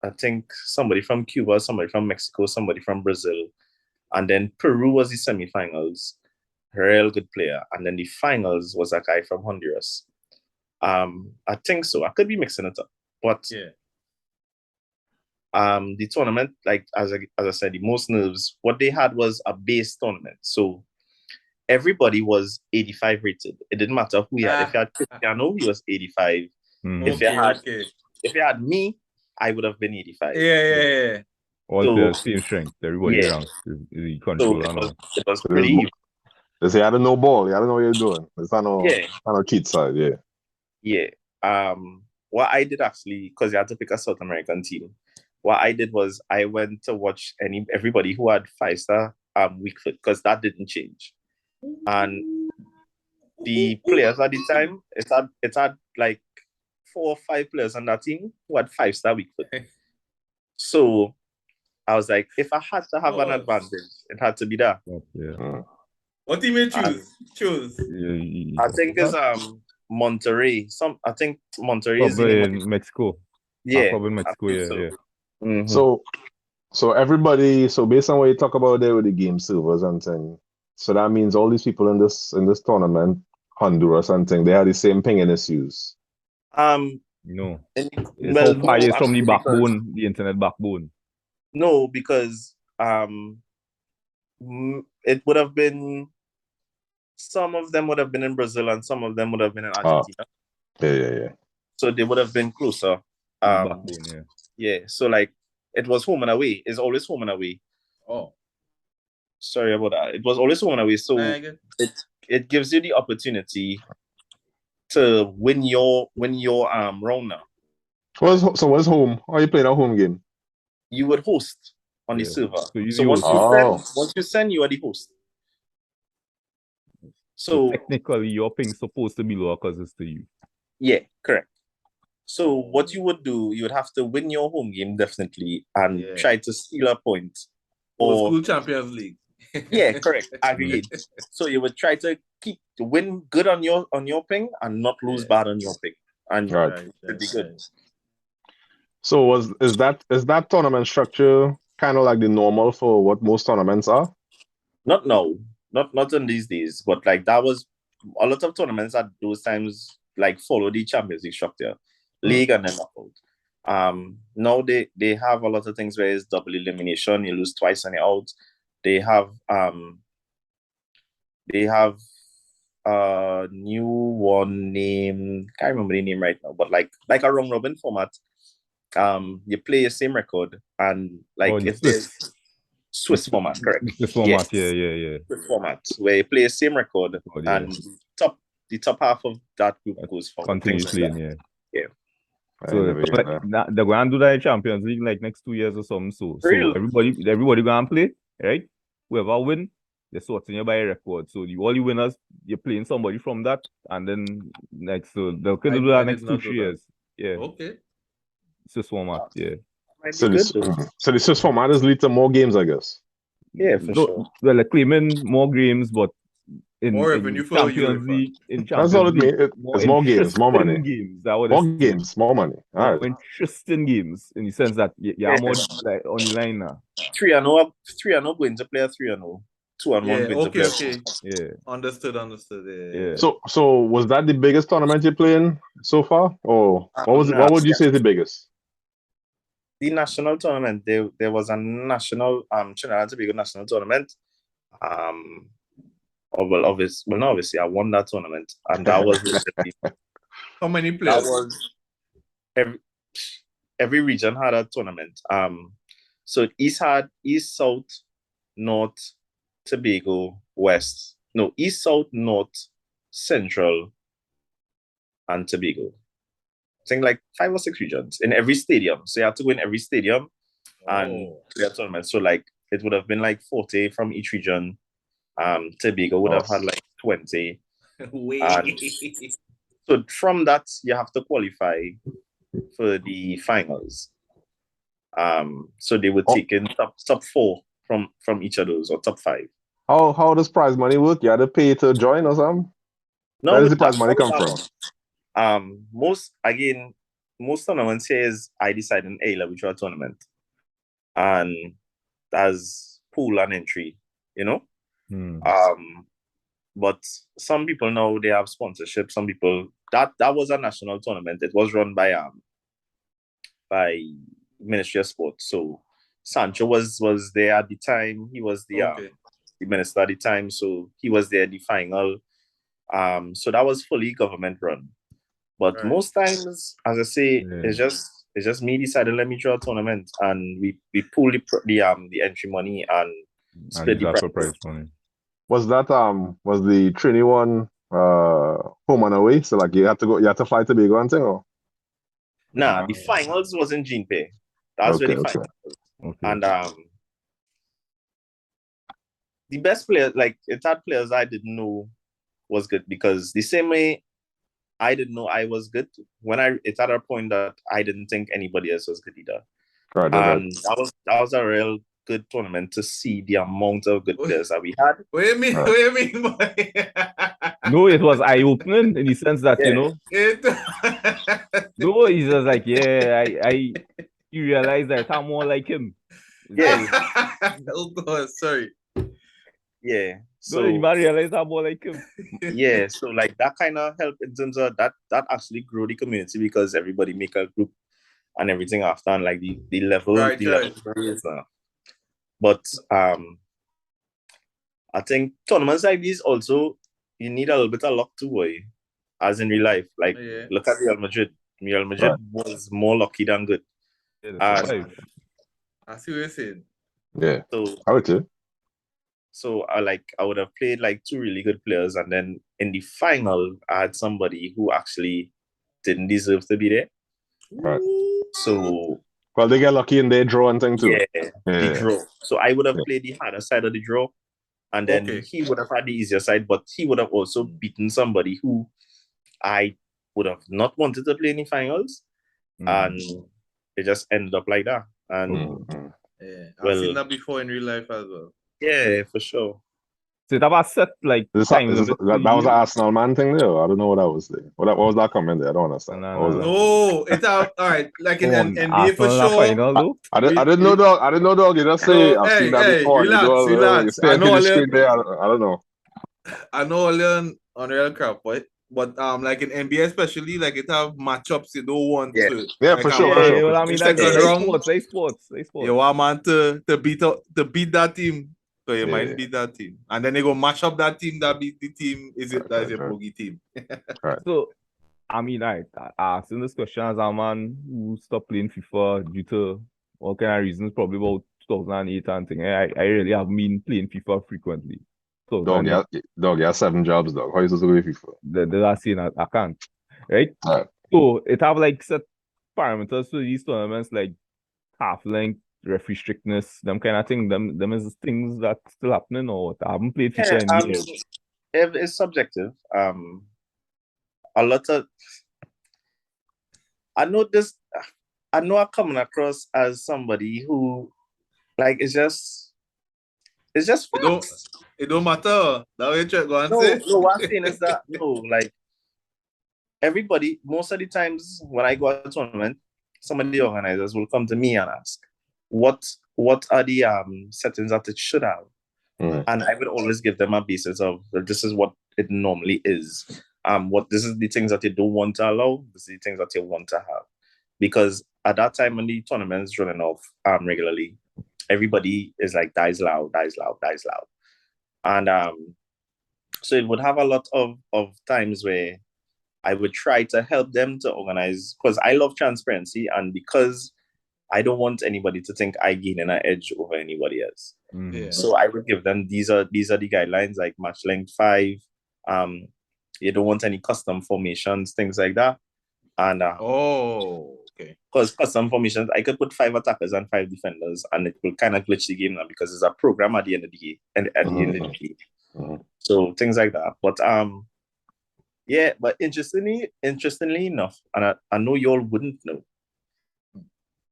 I think, somebody from Cuba, somebody from Mexico, somebody from Brazil, and then Peru was the semifinals. Real good player, and then the finals was a guy from Honduras. I think so. I could be mixing it up, but the tournament, like as I said, the most nerves. What they had was a base tournament, so everybody was 85 rated. It didn't matter who you had. If you had Cristiano, he was 85. If you had me, I would have been 85.
Yeah.
All the same strength. Everybody around is control.
So it was pretty.
They say, I don't know ball. I don't know what you're doing. It's not no cheat side.
Yeah. What I did actually, because you had to pick a South American team, what I did was I went to watch everybody who had 5-star weak foot, because that didn't change. And the players at the time, it had like 4 or 5 players on that team who had 5-star weak foot. So I was like, if I had to have an advantage, it had to be that.
What team you choose?
I think it's Monterrey. I think Monterrey is
in Mexico.
Yeah,
probably in Mexico. Yeah.
Mm-hmm.
So everybody. So based on what you talk about there with the game servers and thing, so that means all these people in this tournament, Honduras and thing, they had the same pinging issues.
No. It's how far is from the backbone, the internet backbone.
No, because it would have been, some of them would have been in Brazil and some of them would have been in Argentina.
Yeah.
So they would have been closer.
Backbone,
so like it was home and away. It's always home and away.
Oh.
Sorry about that. It was always home and away. So it gives you the opportunity to win your round now.
So what's home? How are you playing a home game?
You would host on the server.
So
once you send, you are the host. So
technically, your ping's supposed to be lower because it's to you.
Yeah, correct. So what you would do, you would have to win your home game definitely and try to steal a point.
Or school Champions League.
Yeah, correct. Agreed. So you would try to win good on your ping and not lose bad on your ping, and it'd be good.
So is that tournament structure kind of like the normal for what most tournaments are?
Not in these days, but like that was a lot of tournaments at those times, like follow the Champions League structure, league and then knockout. Now they have a lot of things where it's double elimination, you lose twice and you're out. They have a new one name, can't remember the name right now, but like a round robin format. You play the same record and like if there's Swiss format, correct?
Swiss format, yeah.
Swiss format, where you play the same record,
yeah.
and the top half of that group goes forward.
Continue
Things like
playing,
that.
yeah.
I
So
never hear
like,
that.
they're going to do that in Champions League like next 2 years or something. So
Real.
everybody going to play, right? Whoever win, they're sorting you by a record. So all you winners, you're playing somebody from that, and then next, so they'll kind of do that next 2-3 years. Yeah.
Okay.
Swiss format, yeah.
Might
So
be good, though.
the Swiss format is lead to more games, I guess.
Yeah, for sure.
Well, they're claiming more games, but
More
in
revenue for
Champions
UEFA.
League, in
That's all
Champions
it
League,
means. It's more games, more money.
interesting games. That what
More
it's
games, more money. All
more
right.
interesting games in the sense that you are more like on the line now.
3-0 going to play a 3-0. 2-1
Yeah,
going to play.
okay.
Yeah.
Understood.
Yeah.
So was that the biggest tournament you're playing so far, or what would you say is the biggest?
The national tournament, there was a national Trinidad and Tobago national tournament. Not obviously, I won that tournament, and that was
How many players?
that was every region had a tournament. So East had East, South, North, Tobago, West. No, East, South, North, Central, and Tobago. I think like 5 or 6 regions in every stadium. So you have to win every stadium and play a tournament. So like it would have been like 40 from each region. Tobago would have had like 20. So from that, you have to qualify for the finals. So they would take in top 4 from each of those, or top 5.
How does prize money work? You had to pay to join or something?
No,
Where does the prize money come from?
Most tournaments here is I decide an A-level tournament, and as pool and entry, you know. But some people now they have sponsorship. Some people that was a national tournament. It was run by Ministry of Sport. So Sancho was there at the time. He was the minister at the time. So he was there at the final. So that was fully government run. But most times, as I say, it's just me decided let me draw a tournament, and we pull the entry money and split the prize
money.
Was that was the Trini one home and away? So like you had to fly to Tobago and thing, or?
Nah, the finals was in Gene Pay. That's where the finals was. And the best players, like it had players I didn't know was good, because the same way I didn't know I was good it's at a point that I didn't think anybody else was good either. And that was a real good tournament to see the amount of good players that we had.
What do you mean, boy?
No, it was eye-opening in the sense that, you know. No, he's just like, you realize that I'm more like him.
Yeah.
Oh God, sorry.
Yeah.
So you might realize I'm more like him.
Yeah, so like that kind of help in terms of that actually grow the community, because everybody make a group and everything after, and like the level is now. But I think tournaments like these also you need a little bit of luck too, boy, as in real life. Like look at Real Madrid. Real Madrid was more lucky than good.
I see what you're saying.
Yeah. So I would too.
So I would have played like 2 really good players, and then in the final I had somebody who actually didn't deserve to be there.
Right.
So
they get lucky in their draw and thing too.
Yeah, the draw. So I would have played the harder side of the draw, and then he would have had the easier side, but he would have also beaten somebody who I would have not wanted to play in the finals, and it just ended up like that. And
I've seen that before in real life as well.
Yeah, for sure.
So that was set like time limit.
That was an Arsenal man thing there. I don't know what that was there. What was that comment there? I don't understand.
No, it's out. All right, like in NBA for sure.
Final,
I didn't know, dog. I didn't know, dog. You just say I've seen that before.
Relax.
You stay on the screen there. I don't know.
I know all on real crap, but like in NBA especially, like it have matchups you don't want to.
Yeah,
like
for sure.
I mean, that's esports.
You want man to beat that team. So you might beat that team. And then they go mash up that team that beat the team. That is a bogey team.
So I mean, I asking this question as a man who stopped playing FIFA due to all kind of reasons, probably about 2008 and thing. I really have been playing FIFA frequently. So
Dog, you have 7 jobs, dog. How you supposed to play FIFA?
The last scene I can't. Right?
Alright.
So it have like set parameters for these tournaments like half length, referee strictness, them kind of thing. Them is things that still happening or what? I haven't played FIFA in years.
It's subjective. A lot of I know I'm coming across as somebody who like it's just facts.
It don't matter. That way you go and
No,
say.
what I'm saying is that like everybody, most of the times when I go to a tournament, some of the organizers will come to me and ask, what are the settings that it should have? And I would always give them a basis of this is what it normally is. This is the things that you don't want to allow, this is the things that you want to have. Because at that time when the tournament is running off regularly, everybody is like dies loud. And so it would have a lot of times where I would try to help them to organize, because I love transparency and because I don't want anybody to think I gain an edge over anybody else.
Yeah.
So I would give them these are the guidelines like match length 5. You don't want any custom formations, things like that. And
okay.
Because custom formations, I could put 5 attackers and 5 defenders, and it will kind of glitch the game now because it's a program at the end of the game and at the end of the game. So things like that. But yeah, but interestingly enough, and I know you all wouldn't know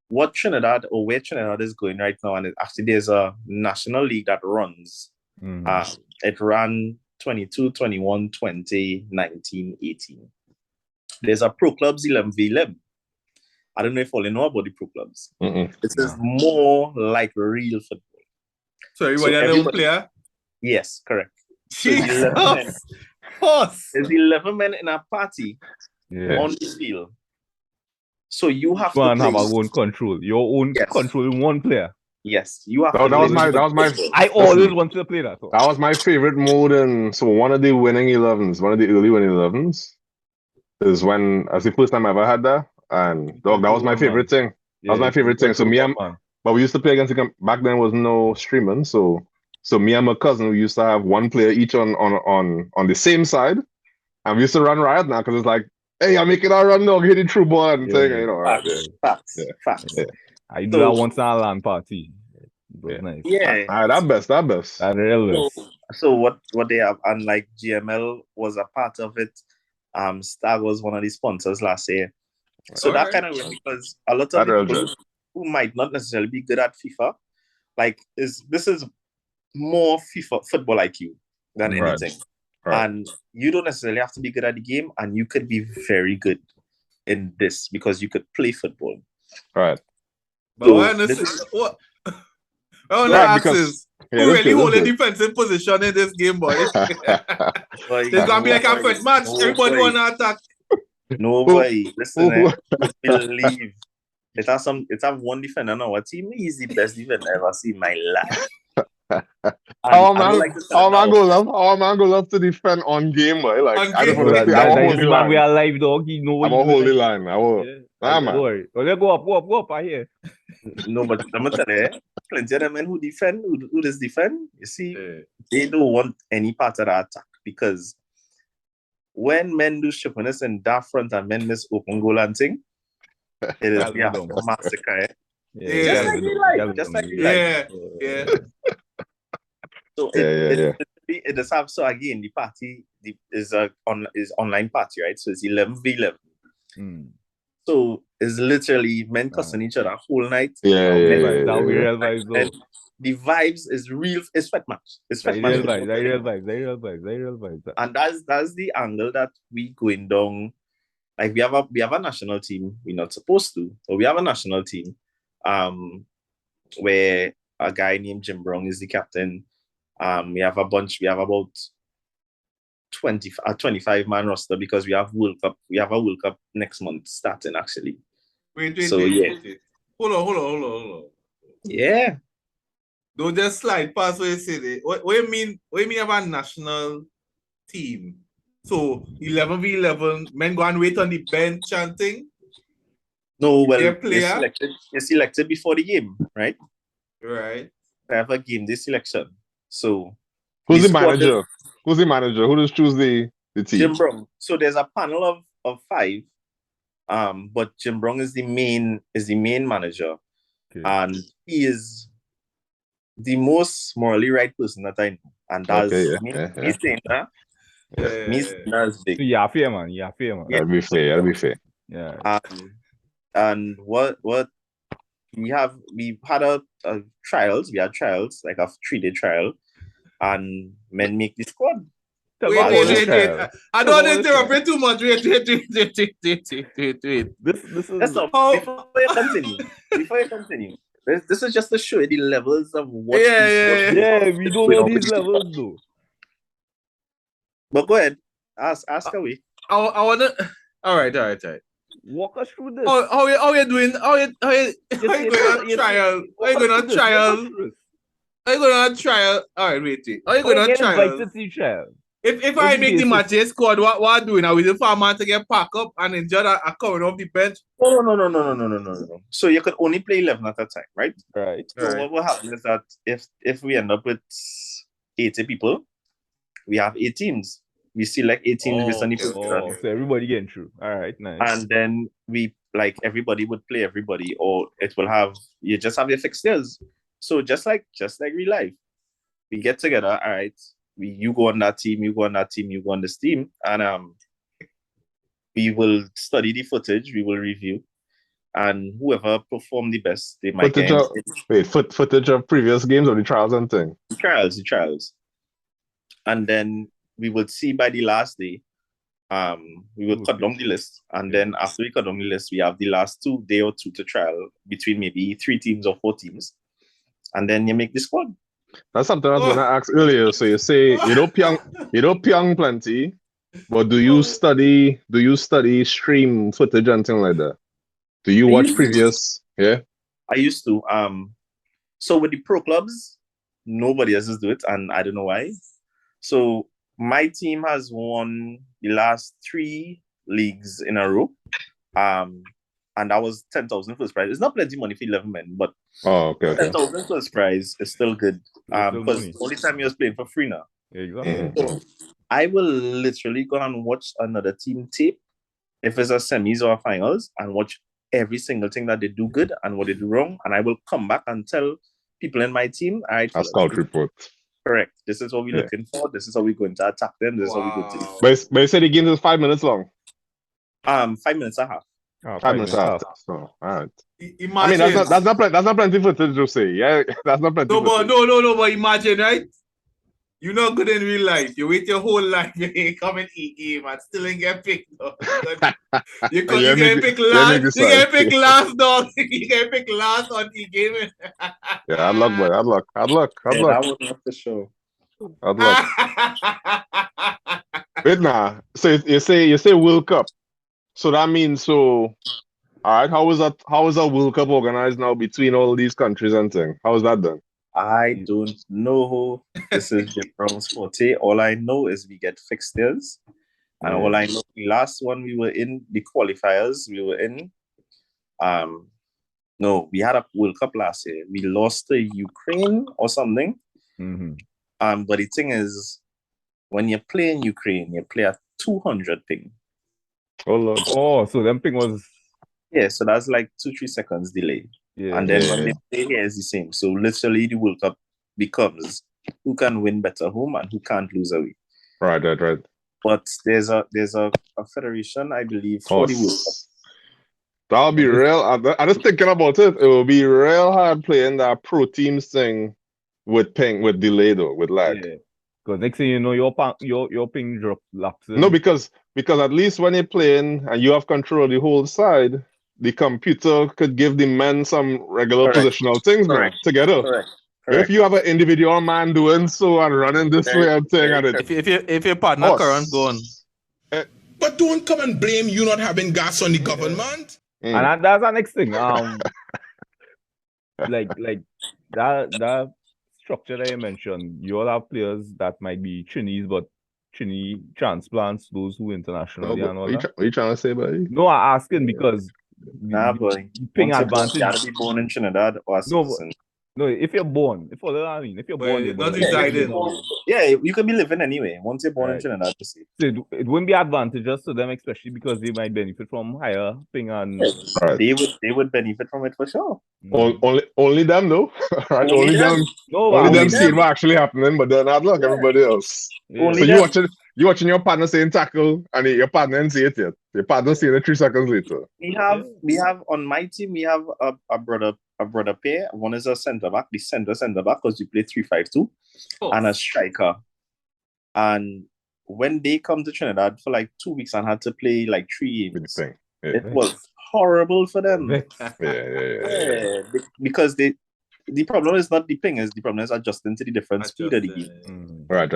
what Trinidad or where Trinidad is going right now, and actually there's a national league that runs. It ran 22, 21, 20, 19, 18. There's a Pro Clubs 11v11. I don't know if all you know about the Pro Clubs. This is more like real football.
So everybody has their own player?
Yes, correct.
Jesus!
There's 11 men in a party on the field. So you have to
have our own control. Your own control in one player.
Yes, you have to.
That was my.
I always wanted to play that.
That was my favorite mode, and so one of the winning 11s, one of the early winning 11s, is when that's the first time I ever had that, and dog, that was my favorite thing. That was my favorite thing. So but we used to play against back then was no streaming, so me and my cousin we used to have one player each on the same side, and we used to run riot now because it's like, hey, I'm making a run dog, hitting true ball and thing, you know.
Facts.
I do that once at a LAN party. It was nice.
Yeah.
That best.
That real best.
So what they have, and like GML was a part of it. Star was one of the sponsors last year. So that kind of way, because a lot of people who might not necessarily be good at FIFA, like this is more FIFA football IQ than anything. Right. And you don't necessarily have to be good at the game, and you could be very good in this because you could play football.
Right.
But what I want to ask is, who really hold a defensive position in this game, boy? There's gonna be like a first match. Everybody wanna attack.
No way. Listen, believe it have one defender on our team. He's the best defender I ever seen in my life.
Our man go love to defend on game, boy. Like I don't want to
hold the line. We are live, dog. He know
I won't hold the line. I will.
Nah, man. Don't worry. Let's go up. I hear.
No, but I'm gonna tell you, plenty of men who defend, who does defend, you see, they don't want any part of the attack, because when men do sharpness in that front and men miss open goal and thing, it is a massacre. Just like you like. So it does have, so again, the party is online party, right? So it's 11v11. So it's literally men cussing each other whole night.
That we real vibes though.
The vibes is real. It's sweat match. It's sweat match.
Real vibes.
And that's the angle that we going down. Like we have a national team. We're not supposed to, but we have a national team. Where a guy named Jim Brown is the captain. We have about 25-man roster because we have World Cup. We have a World Cup next month starting actually.
Wait. Hold on.
Yeah.
Don't just slide past what you say there. What you mean? What you mean about a national team? So 11v11, men go and wait on the bench and thing?
No, well, you're selected before the game, right?
Right.
I have a game day selection. So
Who's the
squad
manager? Who's the manager? Who does choose the team?
Jim Brown. So there's a panel of 5. But Jim Brown is the main manager.
Okay.
And he is the most morally right person that I know. And that's me saying that. Me saying that is big.
Yeah, fair man. Yeah, fair man.
That'll be fair. That'll be fair.
Yeah.
And what we had a trials. We had trials, like a 3-day trial, and men make the squad.
Wait. I don't want to interrupt too much. Wait.
This is
Before you continue. This is just to show you the levels of what.
Yeah, we don't know these levels though.
But go ahead, ask away.
I wanna. All right.
Walk us through this.
How you doing? How you going on trial? How you going on trial? How you going on trial? All right, wait. How you going on trial? If I make the matches squad, what doing? Are we the farmer to get packed up and enjoy a coming off the bench?
No. So you could only play 11 at a time, right?
Right.
So what will happen is that if we end up with 80 people, we have 8 teams. We select 8 teams based on the
so everybody getting through. All right, nice.
And then we everybody would play everybody, or it will have you just have your fixtures. So just like real life, we get together. All right. You go on that team, you go on that team, you go on this team, and we will study the footage, we will review, and whoever performed the best, they might
footage of previous games or the trials and thing?
The trials. And then we would see by the last day, we would cut down the list, and then after we cut down the list, we have the last day or two to trial between maybe 3 teams or 4 teams, and then you make the squad.
That's something I was gonna ask earlier. So you say you know Pyong plenty, but do you study stream footage and things like that? Do you watch previous? Yeah.
I used to. So with the pro clubs, nobody else is do it, and I don't know why. So my team has won the last 3 leagues in a row. And that was 10,000 first prize. It's not plenty money for 11 men, but 10,000 first prize is still good. Because the only time you was playing for free now.
Exactly.
So I will literally go and watch another team tape, if it's a semis or a finals, and watch every single thing that they do good and what they do wrong. And I will come back and tell people in my team, all right,
a scout report.
Correct. This is what we're looking for. This is how we're going to attack them. This is how we're going to do.
But you said the game is 5 minutes long.
5 minutes and a half.
5 minutes after. So, all right.
Imagine,
I mean, that's not plenty footage to say. Yeah, that's not plenty.
No, but imagine, right? You're not good in real life. You wait your whole life, you come and eat game and still ain't get picked. You get picked last. You get picked last, dog. You get picked last on the game.
Yeah, hard luck, boy. Hard luck.
That was not the show.
Hard luck. Wait, nah. So you say World Cup. So that means all right, how is a World Cup organized now between all these countries and things? How is that done?
I don't know. This is Jim Brown's forte. All I know is we get fixtures. And all I know, the last one we were in, the qualifiers, we were in. No, we had a World Cup last year. We lost to Ukraine or something.
Mm-hmm.
But the thing is, when you play in Ukraine, you play at 200 ping.
Oh Lord. Oh, so them ping was.
Yeah, so that's like 2-3 seconds delay. Yeah, and then when they play here is the same. So literally the World Cup becomes who can win better home and who can't lose away.
Right.
But there's a federation, I believe, for the World Cup.
That'll be real. I'm just thinking about it. It will be real hard playing that pro teams thing with ping, with delay though, with lag.
Yeah. Because next thing you know, your ping drop lapses.
No, because at least when you're playing and you have control of the whole side, the computer could give the men some regular positional things together.
Correct.
If you have an individual man doing so and running this way and thing at it.
If your partner current gone.
But don't come and blame you not having gas on the government.
And that's the next thing. Like that structure that you mentioned, you all have players that might be Chinese, but Chinese transplants, those who internationally and all that.
What are you trying to say, buddy?
No, I'm asking because
boy.
ping advantage.
You gotta be born in Trinidad or
no, No, if you're born, if you're born, you're
not
born.
residing.
Yeah, you could be living anyway once you're born in
Right.
Trinidad. To see.
So it wouldn't be advantageous to them, especially because they might benefit from higher thing and
Right.
They would benefit from it for sure.
Only them though. Right?
Only them.
No,
Only them
them.
seeing what actually happening, but then not look everybody else.
Yeah.
Only
So
them.
you watching your partner saying tackle and your partner didn't see it yet. Your partner seeing it 3 seconds later.
We have on my team we have a brother pair. One is a centre back, the centre back because we play 3-5-2, and a striker. And when they come to Trinidad for like 2 weeks and had to play like 3 games, it was horrible for them.
Yeah.
Because the problem is not the ping, the problem is adjusting to the different speed of the game.
Right.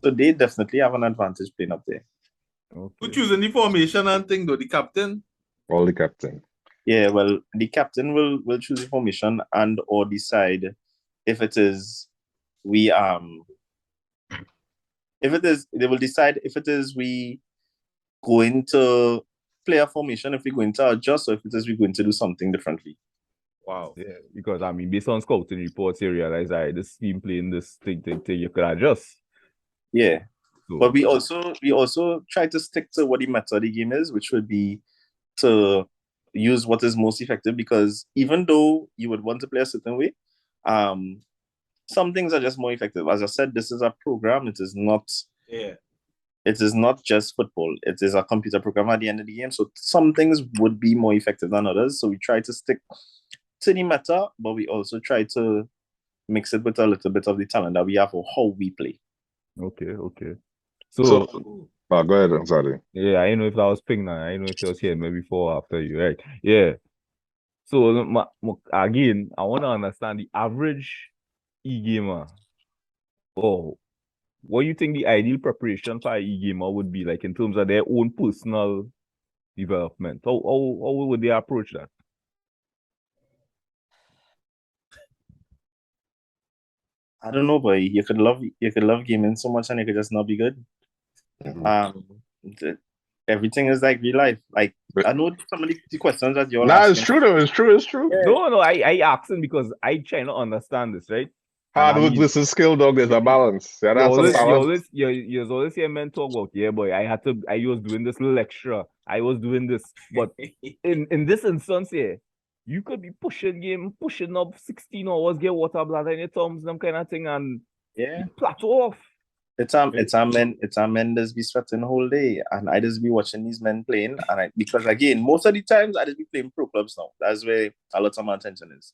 So they definitely have an advantage playing up there.
Okay.
Who choosing the formation and thing though? The captain?
All the captain.
Yeah, well, the captain will choose the formation and or decide if it is they will decide if it is we going to play a formation, if we're going to adjust, or if it is we're going to do something differently.
Wow.
Yeah, because I mean, based on scouting reports, you realize that this team playing this thing, you could adjust.
Yeah.
So,
But we also try to stick to what the method of the game is, which would be to use what is most effective, because even though you would want to play a certain way, some things are just more effective. As I said, this is a program. It is not just football. It is a computer program at the end of the game. So some things would be more effective than others. So we try to stick to the meta, but we also try to mix it with a little bit of the talent that we have or how we play.
Okay.
So go ahead, I'm sorry.
Yeah, I don't know if that was ping now. I don't know if you was here maybe before or after you, right? Yeah. So again, I want to understand the average e-gamer. Oh, what do you think the ideal preparation for an e-gamer would be like in terms of their own personal development? How would they approach that?
I don't know, boy. You could love gaming so much and you could just not be good. Everything is like real life. Like I know some of the questions that you're asking.
It's true though. It's true.
Yeah. No, I asking because I try to understand this, right?
Hard work versus skill, dog. There's a balance. Yeah, that's some balance.
You always hear men talk about, yeah, boy, I was doing this little extra. I was doing this. But in this instance here, you could be pushing up 16 hours, get water bladder in your thumbs, them kind of thing, and plateau off.
It's a men that be sweating the whole day, and I just be watching these men playing, and because again, most of the times I just be playing pro clubs now. That's where a lot of my attention is.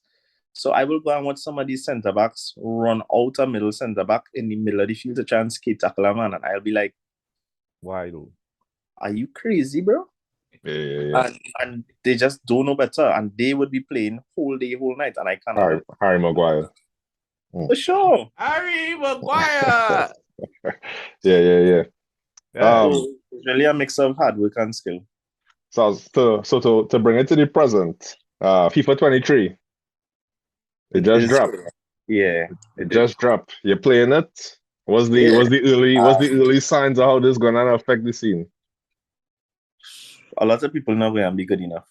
So I will go and watch some of these centre backs run out a middle centre back in the middle of the field to try and skate tackle a man, and I'll be like,
why though?
Are you crazy, bro?
Yeah.
And they just don't know better, and they would be playing whole day, whole night, and I can't.
Harry Maguire.
For sure.
Harry Maguire.
Yeah.
It's really a mix of hard work and skill.
So to bring it to the present, FIFA 23. It just dropped.
Yeah.
It just dropped. You're playing it? What's the early signs of how this is gonna affect the scene?
A lot of people not going to be good enough.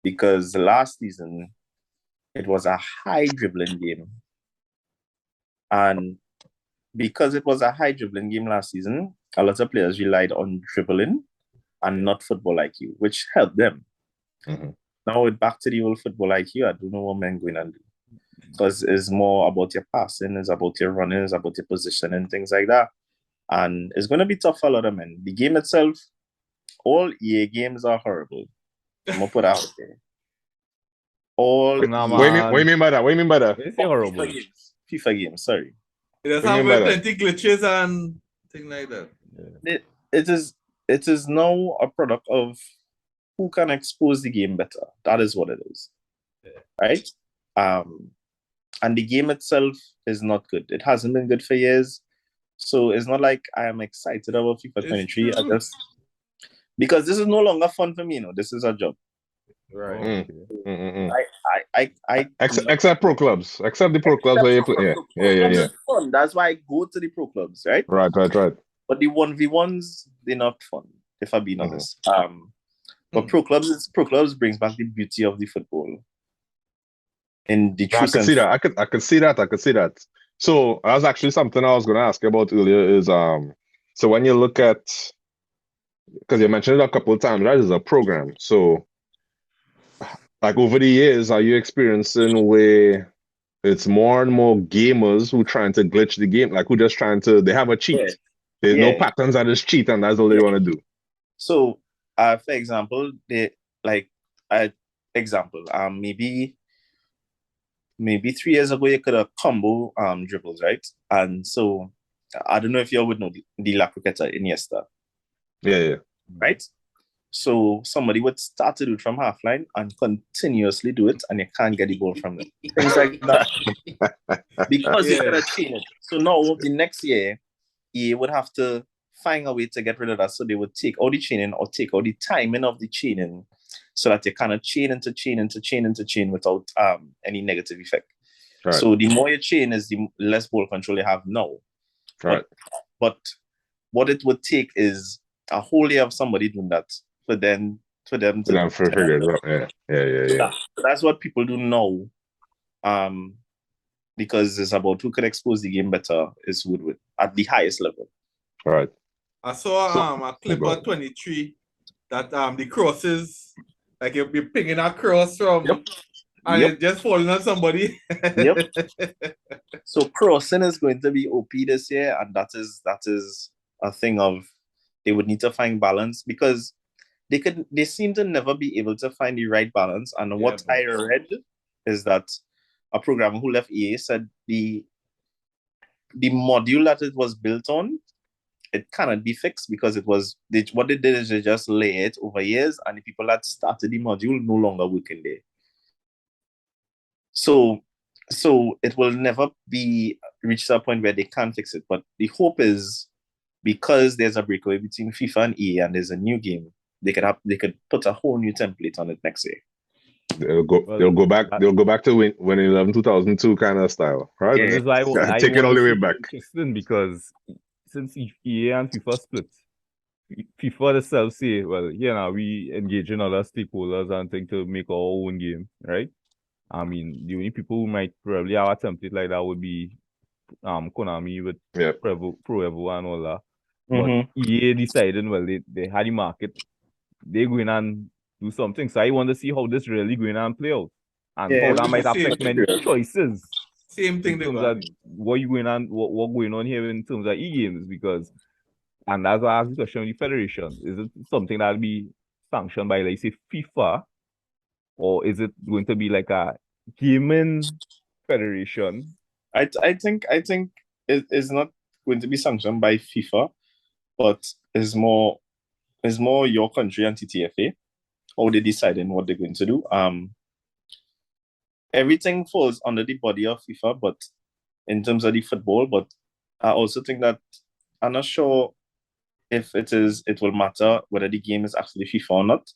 Because last season it was a high dribbling game. And because it was a high dribbling game last season, a lot of players relied on dribbling and not football IQ, which helped them.
Mm-hmm.
Now we're back to the old football IQ. I don't know what men going to do. Because it's more about your passing, it's about your running, it's about your position and things like that. And it's going to be tough for a lot of men. The game itself, all EA games are horrible. I'm going to put out there.
What do you mean by that?
They say horrible.
FIFA games, sorry.
It does have plenty glitches and things like that.
Yeah. It is now a product of who can expose the game better. That is what it is. Yeah. Right? And the game itself is not good. It hasn't been good for years. So it's not like I am excited about FIFA 23. Because this is no longer fun for me, This is a job.
Right.
Except
pro clubs. Except the pro clubs where you play. Yeah.
Fun. That's why I go to the pro clubs, right?
Right.
But the 1v1s, they're not fun, if I'm being honest. But pro clubs brings back the beauty of the football. in the
I
true
could
sense.
see that. I could see that. I could see that. So that's actually something I was going to ask you about earlier. Is so when you look at, because you mentioned it a couple of times, right? Is a program. So like over the years, are you experiencing where it's more and more gamers who trying to glitch the game, like who just trying to, they have a cheat.
Yeah.
There's no
Yeah.
patterns that is cheat, and that's all they want to do.
So, for example, maybe 3 years ago you could have combo dribbles, right? And so I don't know if you would know the La Croqueta Iniesta,
Yeah.
right? So somebody would start to do it from half line and continuously do it, and you can't get the ball from them. Things like that. Because you could have changed it. So now the next year, you would have to find a way to get rid of that. So they would take all the chaining or take all the timing of the chaining so that you kind of chain into chain without any negative effect.
Right.
So the more you chain is the less ball control you have now.
Right.
But what it would take is a whole year of somebody doing that for them to
figure it out. Yeah.
So that's what people do now. Because it's about who can expose the game better is Woodward at the highest level.
All right.
I saw a clip of 23 that the crosses, like you're pinging a cross from and it's just falling on somebody.
Yep. So crossing is going to be OP this year, and that is a thing of they would need to find balance because they seem to never be able to find the right balance. And what I read is that a programmer who left EA said the module that it was built on, it cannot be fixed because what they did is they just lay it over years, and the people that started the module no longer working there. So it will never be reached a point where they can't fix it. But the hope is because there's a breakaway between FIFA and EA and there's a new game, they could put a whole new template on it next year.
They'll go back to when 2002 kind of style, right?
Yeah, this is
take it all the way back.
Interesting because since EA and FIFA split, FIFA themselves say, well, now we engage in other stakeholders and think to make our own game, right? I mean, the only people who might probably have a template like that would be Konami with Pro Evo and all that. But EA decided, well, they had the market, they're going and do something. So I want to see how this really going and play out. And how that might affect many choices.
Same thing
in terms of what going on here in terms of e-games, because, and as I asked the question of the federation, is it something that'll be sanctioned by, like, say, FIFA, or is it going to be like a gaming federation?
I think it is not going to be sanctioned by FIFA, but is more your country and TTFA, how they deciding what they're going to do. Everything falls under the body of FIFA, but in terms of the football, but I also think that I'm not sure if it will matter whether the game is actually FIFA or not.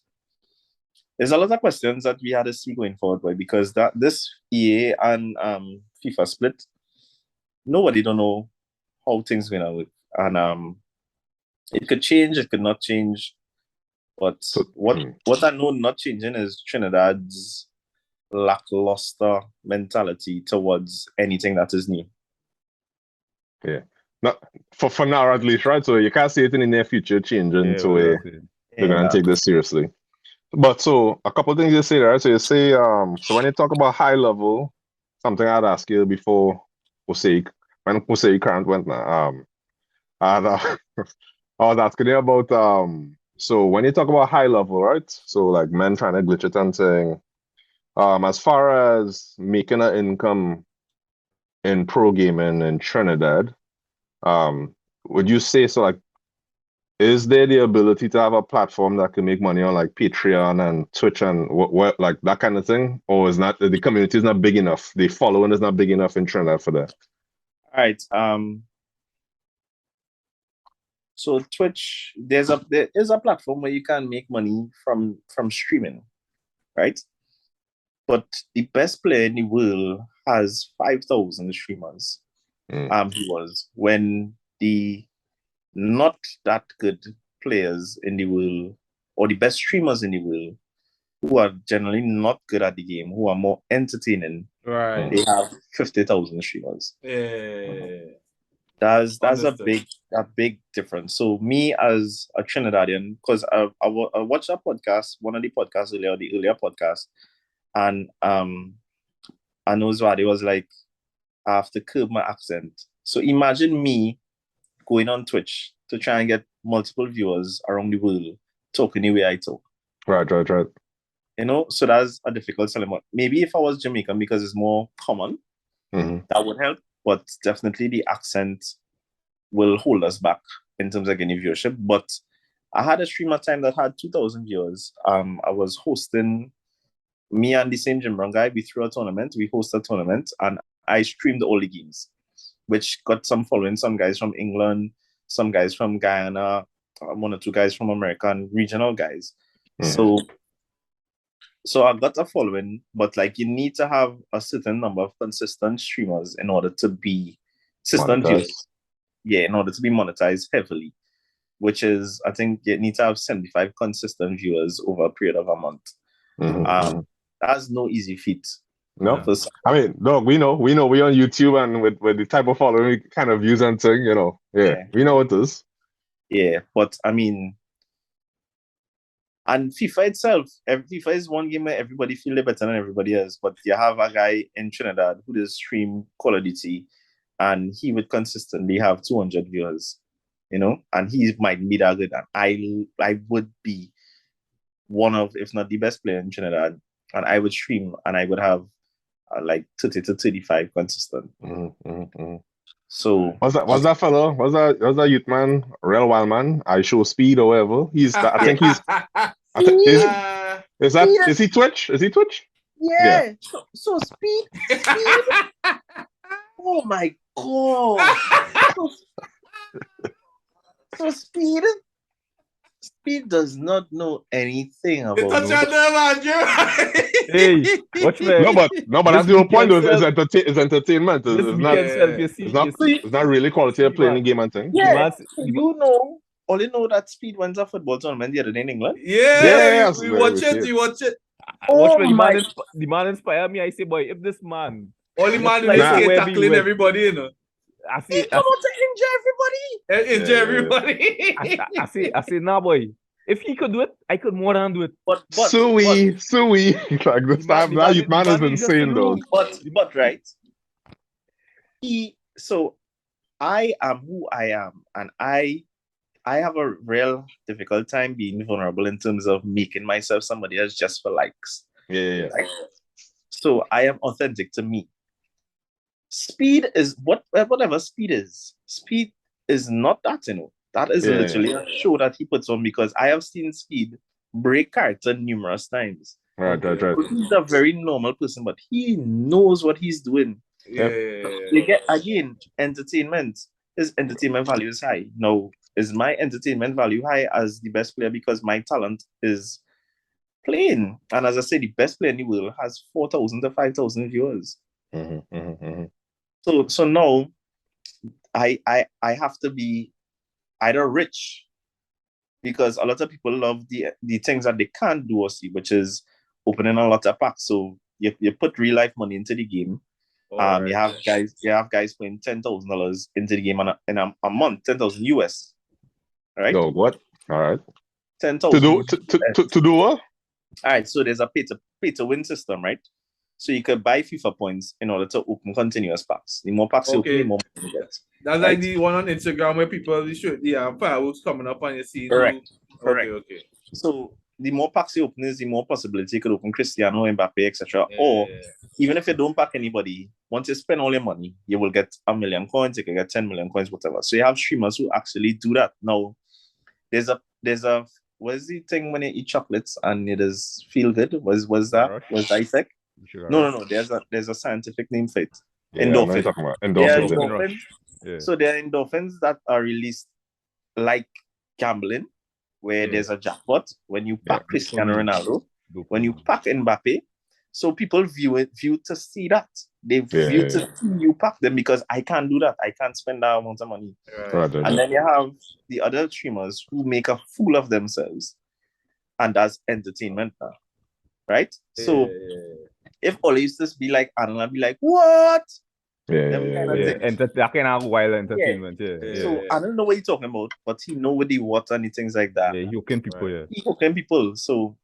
There's a lot of questions that we had to see going forward, right? Because this EA and FIFA split, nobody don't know how things are gonna work. And it could change, it could not change. But what I know not changing is Trinidad's lackluster mentality towards anything that is new.
Yeah. Not for now at least, right? So you can't see it in the near future changing to where they're gonna take this seriously. But so a couple of things you say there. So you say so when you talk about high level, something I'd ask you before when Jose Current went now. I was asking you about so when you talk about high level, right? So like men trying to glitch it and saying as far as making an income in pro gaming in Trinidad, would you say so? Like, is there the ability to have a platform that can make money on like Patreon and Twitch and what like that kind of thing, or is not the community is not big enough? The following is not big enough in Trinidad for that.
All right. So Twitch, there is a platform where you can make money from streaming, right? But the best player in the world has 5,000 streamers. He was when the not that good players in the world or the best streamers in the world who are generally not good at the game, who are more entertaining,
Right.
they have 50,000 streamers.
Yeah.
That's
Understood.
a big difference. So me as a Trinidadian, because I watched a podcast, one of the podcasts earlier, the earlier podcast, and I know Zwadi was like, I have to curb my accent. So imagine me going on Twitch to try and get multiple viewers around the world talking the way I talk.
Right.
You know, so that's a difficult element. Maybe if I was Jamaican, because it's more common, that would help. But definitely the accent will hold us back in terms of getting viewership. But I had a stream at time that had 2,000 viewers. I was hosting, me and the same Jim Brown guy, we threw a tournament. We hosted a tournament and I streamed all the games, which got some following. Some guys from England, some guys from Guyana, one or two guys from America, and regional guys. So I got a following, but like you need to have a certain number of consistent streamers in order to be consistent viewers. Yeah, in order to be monetized heavily, which is, I think you need to have 75 consistent viewers over a period of a month. That's no easy feat.
No, I mean, no, we know we on YouTube and with the type of following kind of views and thing, you know. Yeah, we know what it is.
Yeah, but I mean, and FIFA itself, FIFA is one game where everybody feel better than everybody else. But you have a guy in Trinidad who does stream Call of Duty, and he would consistently have 200 viewers, you know, and he might be that good. And I would be one of, if not the best player in Trinidad, and I would stream and I would have like 30 to 35 consistent. So
was that fellow? Was that youth man, real wild man? I show speed or whatever. I think is he Twitch? Is he Twitch?
Yeah. So speed. Oh my god. So speed does not know anything about
Hey, watch me.
No, but that's the whole point. It's entertainment. It's not really quality of playing the game and thing.
Yeah, you know, only know that Speed went to football tournament the other day in England.
Yeah,
we watch it. We watch it.
Watch me. The man inspire me. I say, boy, if this man,
only man in this game tackling everybody, you know.
I see.
Come on to
injure everybody.
I say, nah, boy. If he could do it, I could more than do it.
But Suey. Like this time, now you man is insane though.
But right. So I am who I am, and I have a real difficult time being vulnerable in terms of making myself somebody else just for likes.
Yeah.
Like, so I am authentic to me. Speed is whatever speed is. Speed is not that, you know. That is literally a show that he puts on, because I have seen Speed break character numerous times.
Right.
He's a very normal person, but he knows what he's doing.
Yeah.
You get, again, entertainment. His entertainment value is high. Now, is my entertainment value high as the best player because my talent is playing? And as I say, the best player in the world has 4,000 to 5,000 viewers. So now I have to be either rich, because a lot of people love the things that they can't do or see, which is opening a lot of packs. So you put real life money into the game. You have guys playing $10,000 into the game in a month, 10,000 US. Right?
No, what? All right.
10,000
to do what?
All right, so there's a pay to win system, right? So you could buy FIFA points in order to open continuous packs. The more packs you open, the more money you get.
That's like the one on Instagram where people show the fireworks coming up and you see.
Correct.
Okay.
So the more packs you open is the more possibility you could open Cristiano, Mbappe, etc. Or even if you don't pack anybody, once you spend all your money, you will get 1 million coins, you can get 10 million coins, whatever. So you have streamers who actually do that. Now, there's a what is the thing when you eat chocolates and it does feel good? Was that effect? No. There's a scientific name for it. Endorphins.
Endorphins.
Yeah. So there are endorphins that are released like gambling, where there's a jackpot when you pack Cristiano Ronaldo, when you pack Mbappe. So people view to see that. They view to see you pack them, because I can't do that. I can't spend that amount of money.
Right.
And then you have the other streamers who make a fool of themselves, and that's entertainment now. right? So if Ole used to be like, Anna, I'd be like, what? Them kind of things.
That kind of wild entertainment,
So I don't know what you're talking about, but he know with the water and the things like that.
Yeah, he hooking people,
He hooking people. So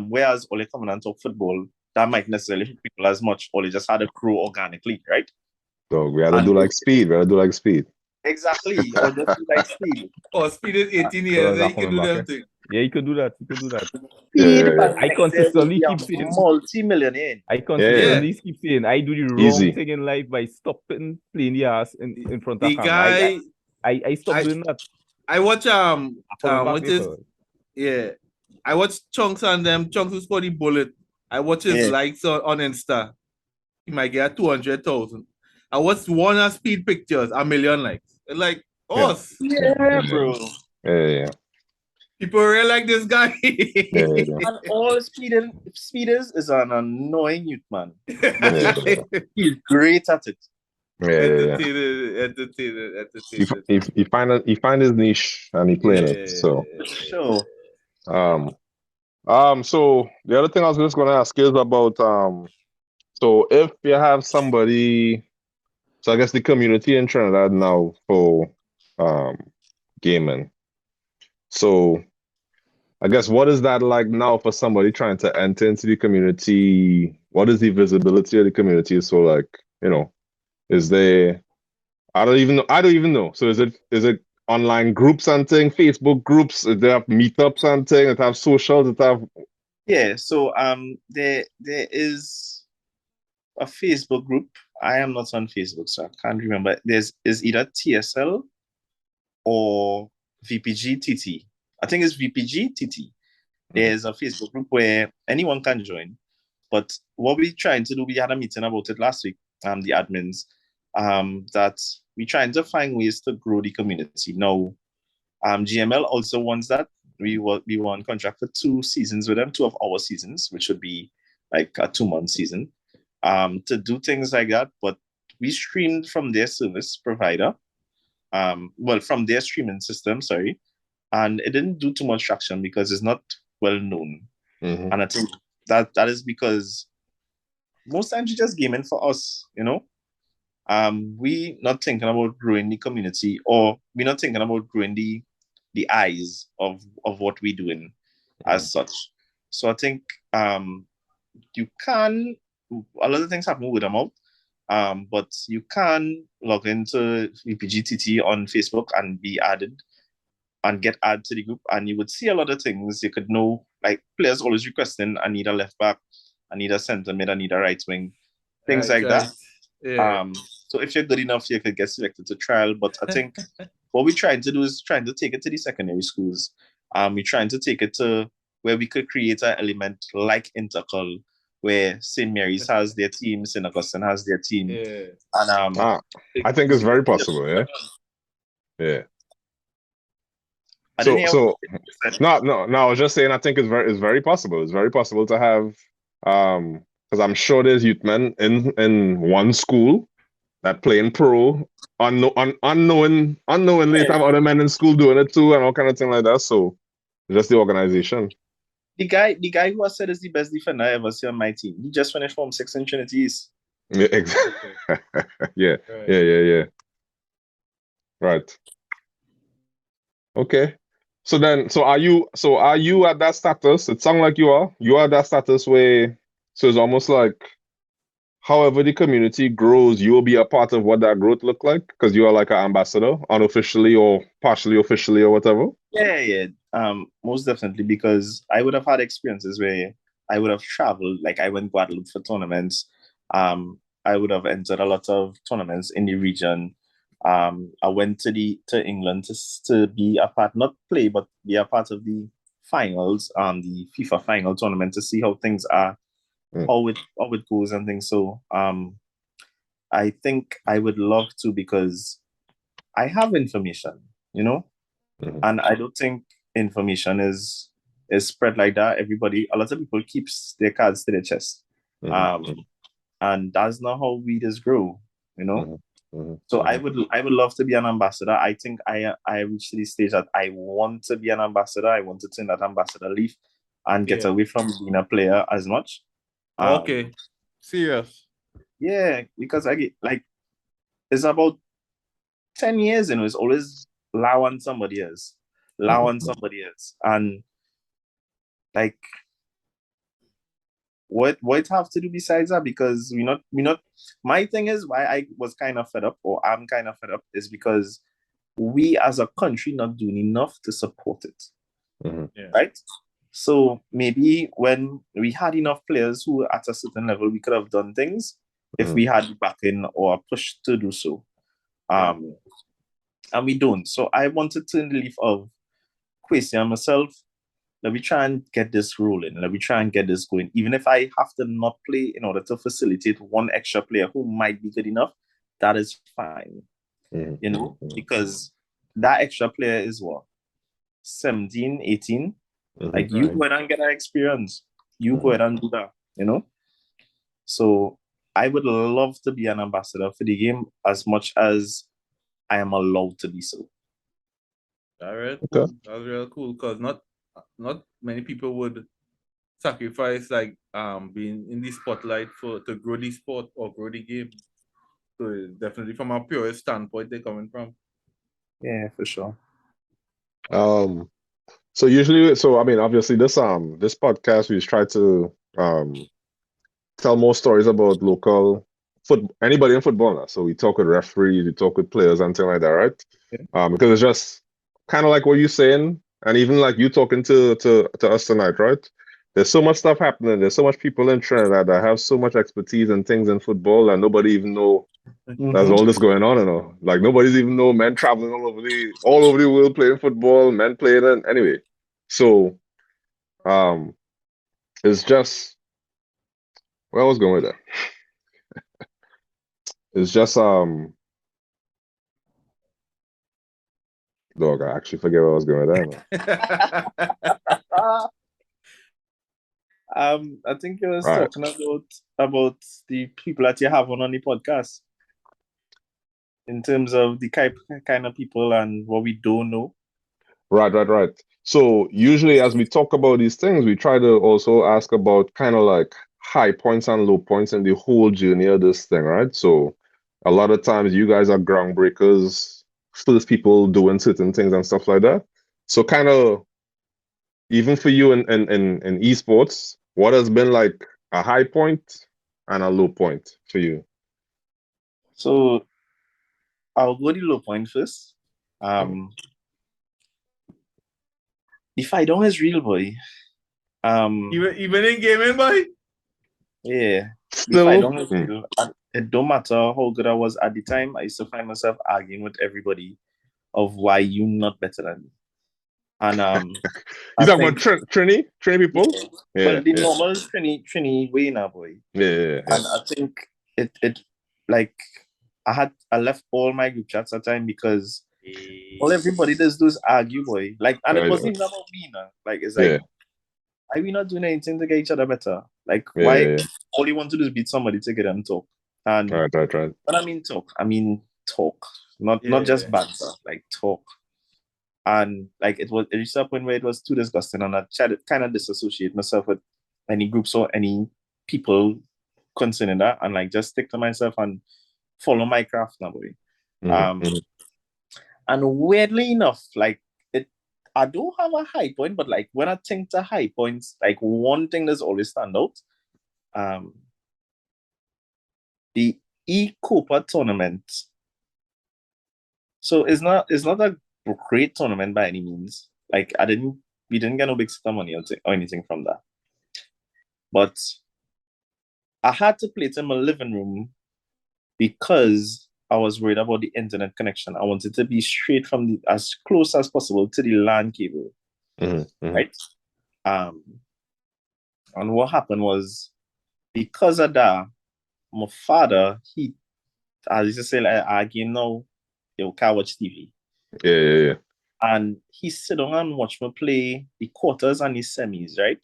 whereas Ole coming and talk football, that might necessarily hook people as much. Ole just had to grow organically, right?
So we had to do like speed. We had to do like speed.
Exactly. Or just do like speed.
Oh, Speed is 18 years. He can do them things.
Yeah, he could do that. He could do that.
Speed,
I consistently keep saying
multi-millionaire.
I consistently keep saying I do the wrong
Easy.
thing in life by stopping playing the ass in front of
The
camera.
guy,
I stopped doing that.
I watch
What is
I watch Chunks and them. Chunks who scored the bullet. I watch his likes on Insta. He might get 200,000. I watched one of Speed pictures, 1 million likes. It's like us.
Yeah, bro.
Yeah.
People really like this guy.
And all speeders is an annoying youth man. He's great at it.
Entertainer.
He find his niche and he playing it. So
sure.
So the other thing I was just gonna ask is about so if you have somebody, so I guess the community in Trinidad now for gaming. So I guess what is that like now for somebody trying to enter into the community? What is the visibility of the community? So like, is there I don't even know. So is it online groups and things, Facebook groups? They have meetups and things, that have socials, that have
so there is a Facebook group. I am not on Facebook, so I can't remember. Is either TSL or VPG TT. I think it's VPG TT. There's a Facebook group where anyone can join. But what we're trying to do, we had a meeting about it last week, the admins, that we're trying to find ways to grow the community. Now, GML also wants that. We want contract for 2 seasons with them, 2 of our seasons, which would be like a 2-month season, to do things like that. But we streamed from their service provider, from their streaming system, sorry, and it didn't do too much traction because it's not well known. And I think that is because most times you're just gaming for us, we not thinking about growing the community, or we're not thinking about growing the eyes of what we're doing as such. So I think you can, a lot of things happen with them out, but you can log into VPGTT on Facebook and be added and get added to the group, and you would see a lot of things. You could know, like, players always requesting, I need a left back, I need a center mid, I need a right wing, things like that. Yeah. So if you're good enough, you could get selected to trial. But I think what we're trying to do is trying to take it to the secondary schools. We're trying to take it to where we could create an element like Intercol, where St. Mary's has their team, St. Augustine has their team. Yeah. And
I think it's very possible, yeah. Yeah. I was just saying I think it's very possible. It's very possible to have because I'm sure there's youth men in one school that playing pro, unknowingly have other men in school doing it too, and all kind of thing like that. So just the organization.
The guy who I said is the best defender I ever see on my team. He just finished Form 6 in Trinity East.
Yeah, exactly. Yeah. Right. Okay. So are you at that status? It sounds like you are. You are at that status where, so it's almost like however the community grows, you will be a part of what that growth look like, because you are like an ambassador, unofficially or partially officially or whatever.
Yeah. Most definitely, because I would have had experiences where I would have traveled, like I went Guadeloupe for tournaments. I would have entered a lot of tournaments in the region. I went to England to be a part, not play, but be a part of the finals, the FIFA final tournament, to see how things are, how it goes and things. So I think I would love to, because I have information, and I don't think information is spread like that. A lot of people keeps their cards to their chest, and that's not how we just grow, So I would love to be an ambassador. I think I reached the stage that I want to be an ambassador. I want to turn that ambassador leaf. and get away from being a player as much.
Okay. Serious.
Yeah, because I get like it's about 10 years, it's always Lao on somebody else. And like what it have to do besides that? Because we not my thing is why I was kind of fed up, or I'm kind of fed up, is because we as a country not doing enough to support it. Right? So maybe when we had enough players who at a certain level we could have done things if we had backing or a push to do so. And we don't. So I wanted to, in the leaf of question myself, let me try and get this rolling. Let me try and get this going. Even if I have to not play in order to facilitate one extra player who might be good enough, that is fine. Because that extra player is what? 17, 18? Like, you go ahead and get that experience. You go ahead and do that, So I would love to be an ambassador for the game as much as I am allowed to be so.
All right, cool. That's real cool, because not many people would sacrifice like being in the spotlight to grow the sport or grow the game. So it's definitely from a purist standpoint they're coming from.
Yeah, for sure.
So usually, I mean, obviously this podcast we try to tell more stories about local anybody in football now. So we talk with referees, we talk with players and things like that, right? Because it's just kind of like what you're saying, and even like you talking to us tonight, right? There's so much stuff happening. There's so much people in Trinidad that have so much expertise and things in football, and nobody even know there's all this going on, Like nobody's even know men traveling all over the world playing football, men playing it anyway. So it's just where I was going with that. It's just dog, I actually forget where I was going with that.
I think you was talking about the people that you have on the podcast in terms of the kind of people and what we don't know.
Right. So usually as we talk about these things, we try to also ask about kind of like high points and low points in the whole journey of this thing, right? So a lot of times you guys are groundbreakers, first people doing certain things and stuff like that. So kind of even for you in esports, what has been like a high point and a low point for you?
So I'll go the low point first. The fight on is real, boy.
Even in gaming, boy.
Yeah.
Still,
the fight on is real. It don't matter how good I was at the time. I used to find myself arguing with everybody of why you not better than me. And
you talking about Trini people?
Yeah. Well, the normal Trini way now, boy.
Yeah.
And I think it like I left all my group chats at time because all everybody does do is argue, boy. Like, and it wasn't even about me now. Like, it's like, are we not doing anything to get each other better? Like, why all you want to do is beat somebody to get them talk? And
right.
When I mean talk, not just banter, like talk. And like it reached a point where it was too disgusting, and I tried to kind of disassociate myself with any groups or any people concerning that, and like just stick to myself and follow my craft now, boy. And weirdly enough, like I don't have a high point, but like when I think to high points, like one thing that's always stand out, the Copa tournament. So it's not a great tournament by any means. Like we didn't get no big sum money or anything from that. But I had to play it in my living room because I was worried about the internet connection. I wanted to be straight from as close as possible to the LAN cable. Right? And what happened was, because of that, my father, I used to say, like, again now, you can't watch TV.
Yeah.
And he sit down and watch me play the quarters and the semis, right?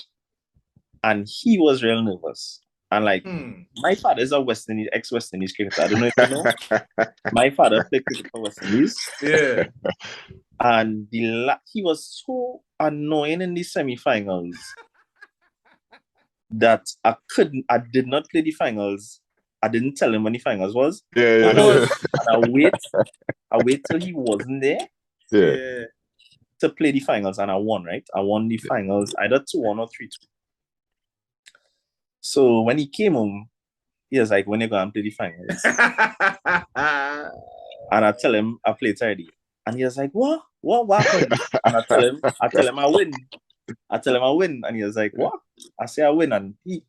And he was real nervous. And like, my father is a ex-West Indies cricketer. I don't know if you know. My father played cricket for West Indies.
Yeah.
And he was so annoying in the semi-finals that I did not play the finals. I didn't tell him when the finals was.
Yeah.
And I wait till he wasn't there.
Yeah.
To play the finals, and I won, right? I won the finals either 2-1 or 3-2. So when he came home, he was like, when you go and play the finals? And I tell him I played already. And he was like, what happened? And I tell him I win. And he was like, what? I say I win. And he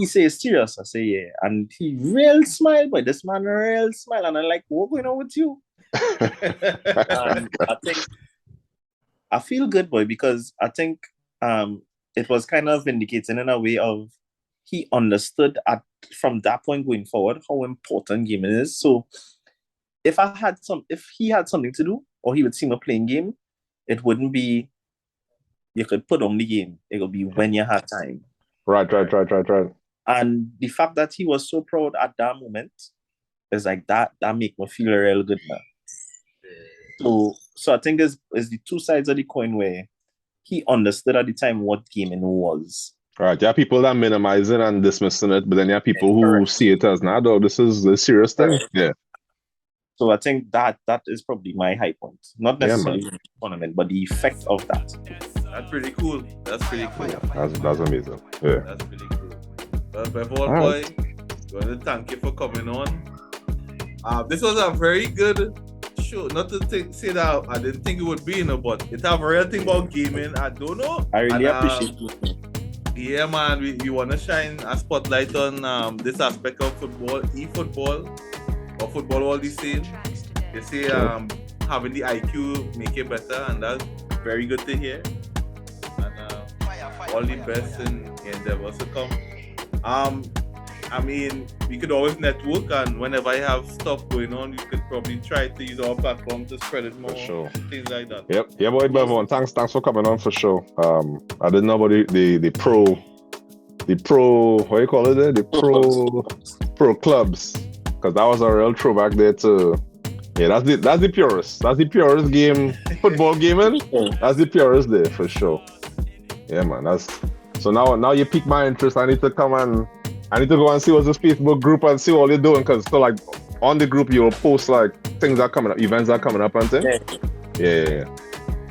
say it's serious. I say, yeah. And he real smile, but this man real smile. And I'm like, what's going on with you? And I feel good, boy, because I think it was kind of vindicating in a way of he understood from that point going forward how important gaming is. So if he had something to do, or he would see me playing game, it wouldn't be you could put on the game. It would be when you had time.
Right.
And the fact that he was so proud at that moment is like that make me feel real good now. So I think it's the two sides of the coin where he understood at the time what gaming was.
Right. There are people that minimize it and dismissing it, but then there are people who see it as, nah, dog, this is a serious thing. Yeah.
So I think that is probably my high point. Not necessarily the tournament, but the effect of that.
That's pretty cool. That's
amazing. Yeah.
That's pretty cool. Well, Bevon boy, I want to thank you for coming on. This was a very good show. Not to say that I didn't think it would be, but it's a real thing about gaming. I don't know.
I really appreciate it.
Yeah, man, we want to shine a spotlight on this aspect of football, e-football, or football all the same. They say having the IQ make it better, and that's very good to hear. And all the best in endeavors to come. I mean, we could always network, and whenever I have stuff going on, you could probably try to use our platform to spread it more. For sure. Things like that.
Yep. Yeah, boy, Bevon. Thanks for coming on for sure. I didn't know about the pro, what do you call it? The pro clubs, because that was a real throwback there too. Yeah, that's the purest. That's the purest game, football gaming. That's the purest there for sure. Yeah, man. So now you pique my interest. I need to go and see what's this Facebook group and see what you're doing, because so like on the group you'll post like things are coming up, events are coming up and things. Yeah.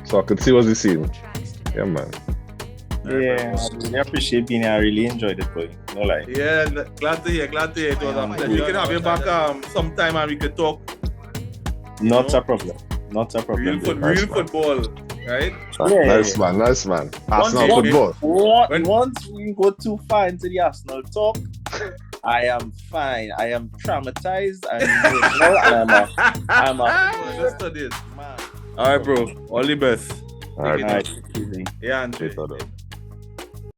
So I could see what's the scene. Yeah, man.
Yeah, I really appreciate being here. I really enjoyed it, boy. No lie.
Yeah, glad to hear. It was a pleasure. We can have you back sometime and we could talk.
Not a problem.
Real football, right?
Nice man. Arsenal football.
Once we go too far into the Arsenal talk, I am fine. I am traumatized. I'm
All right, bro. All the best.
All right.
Yeah, Andre.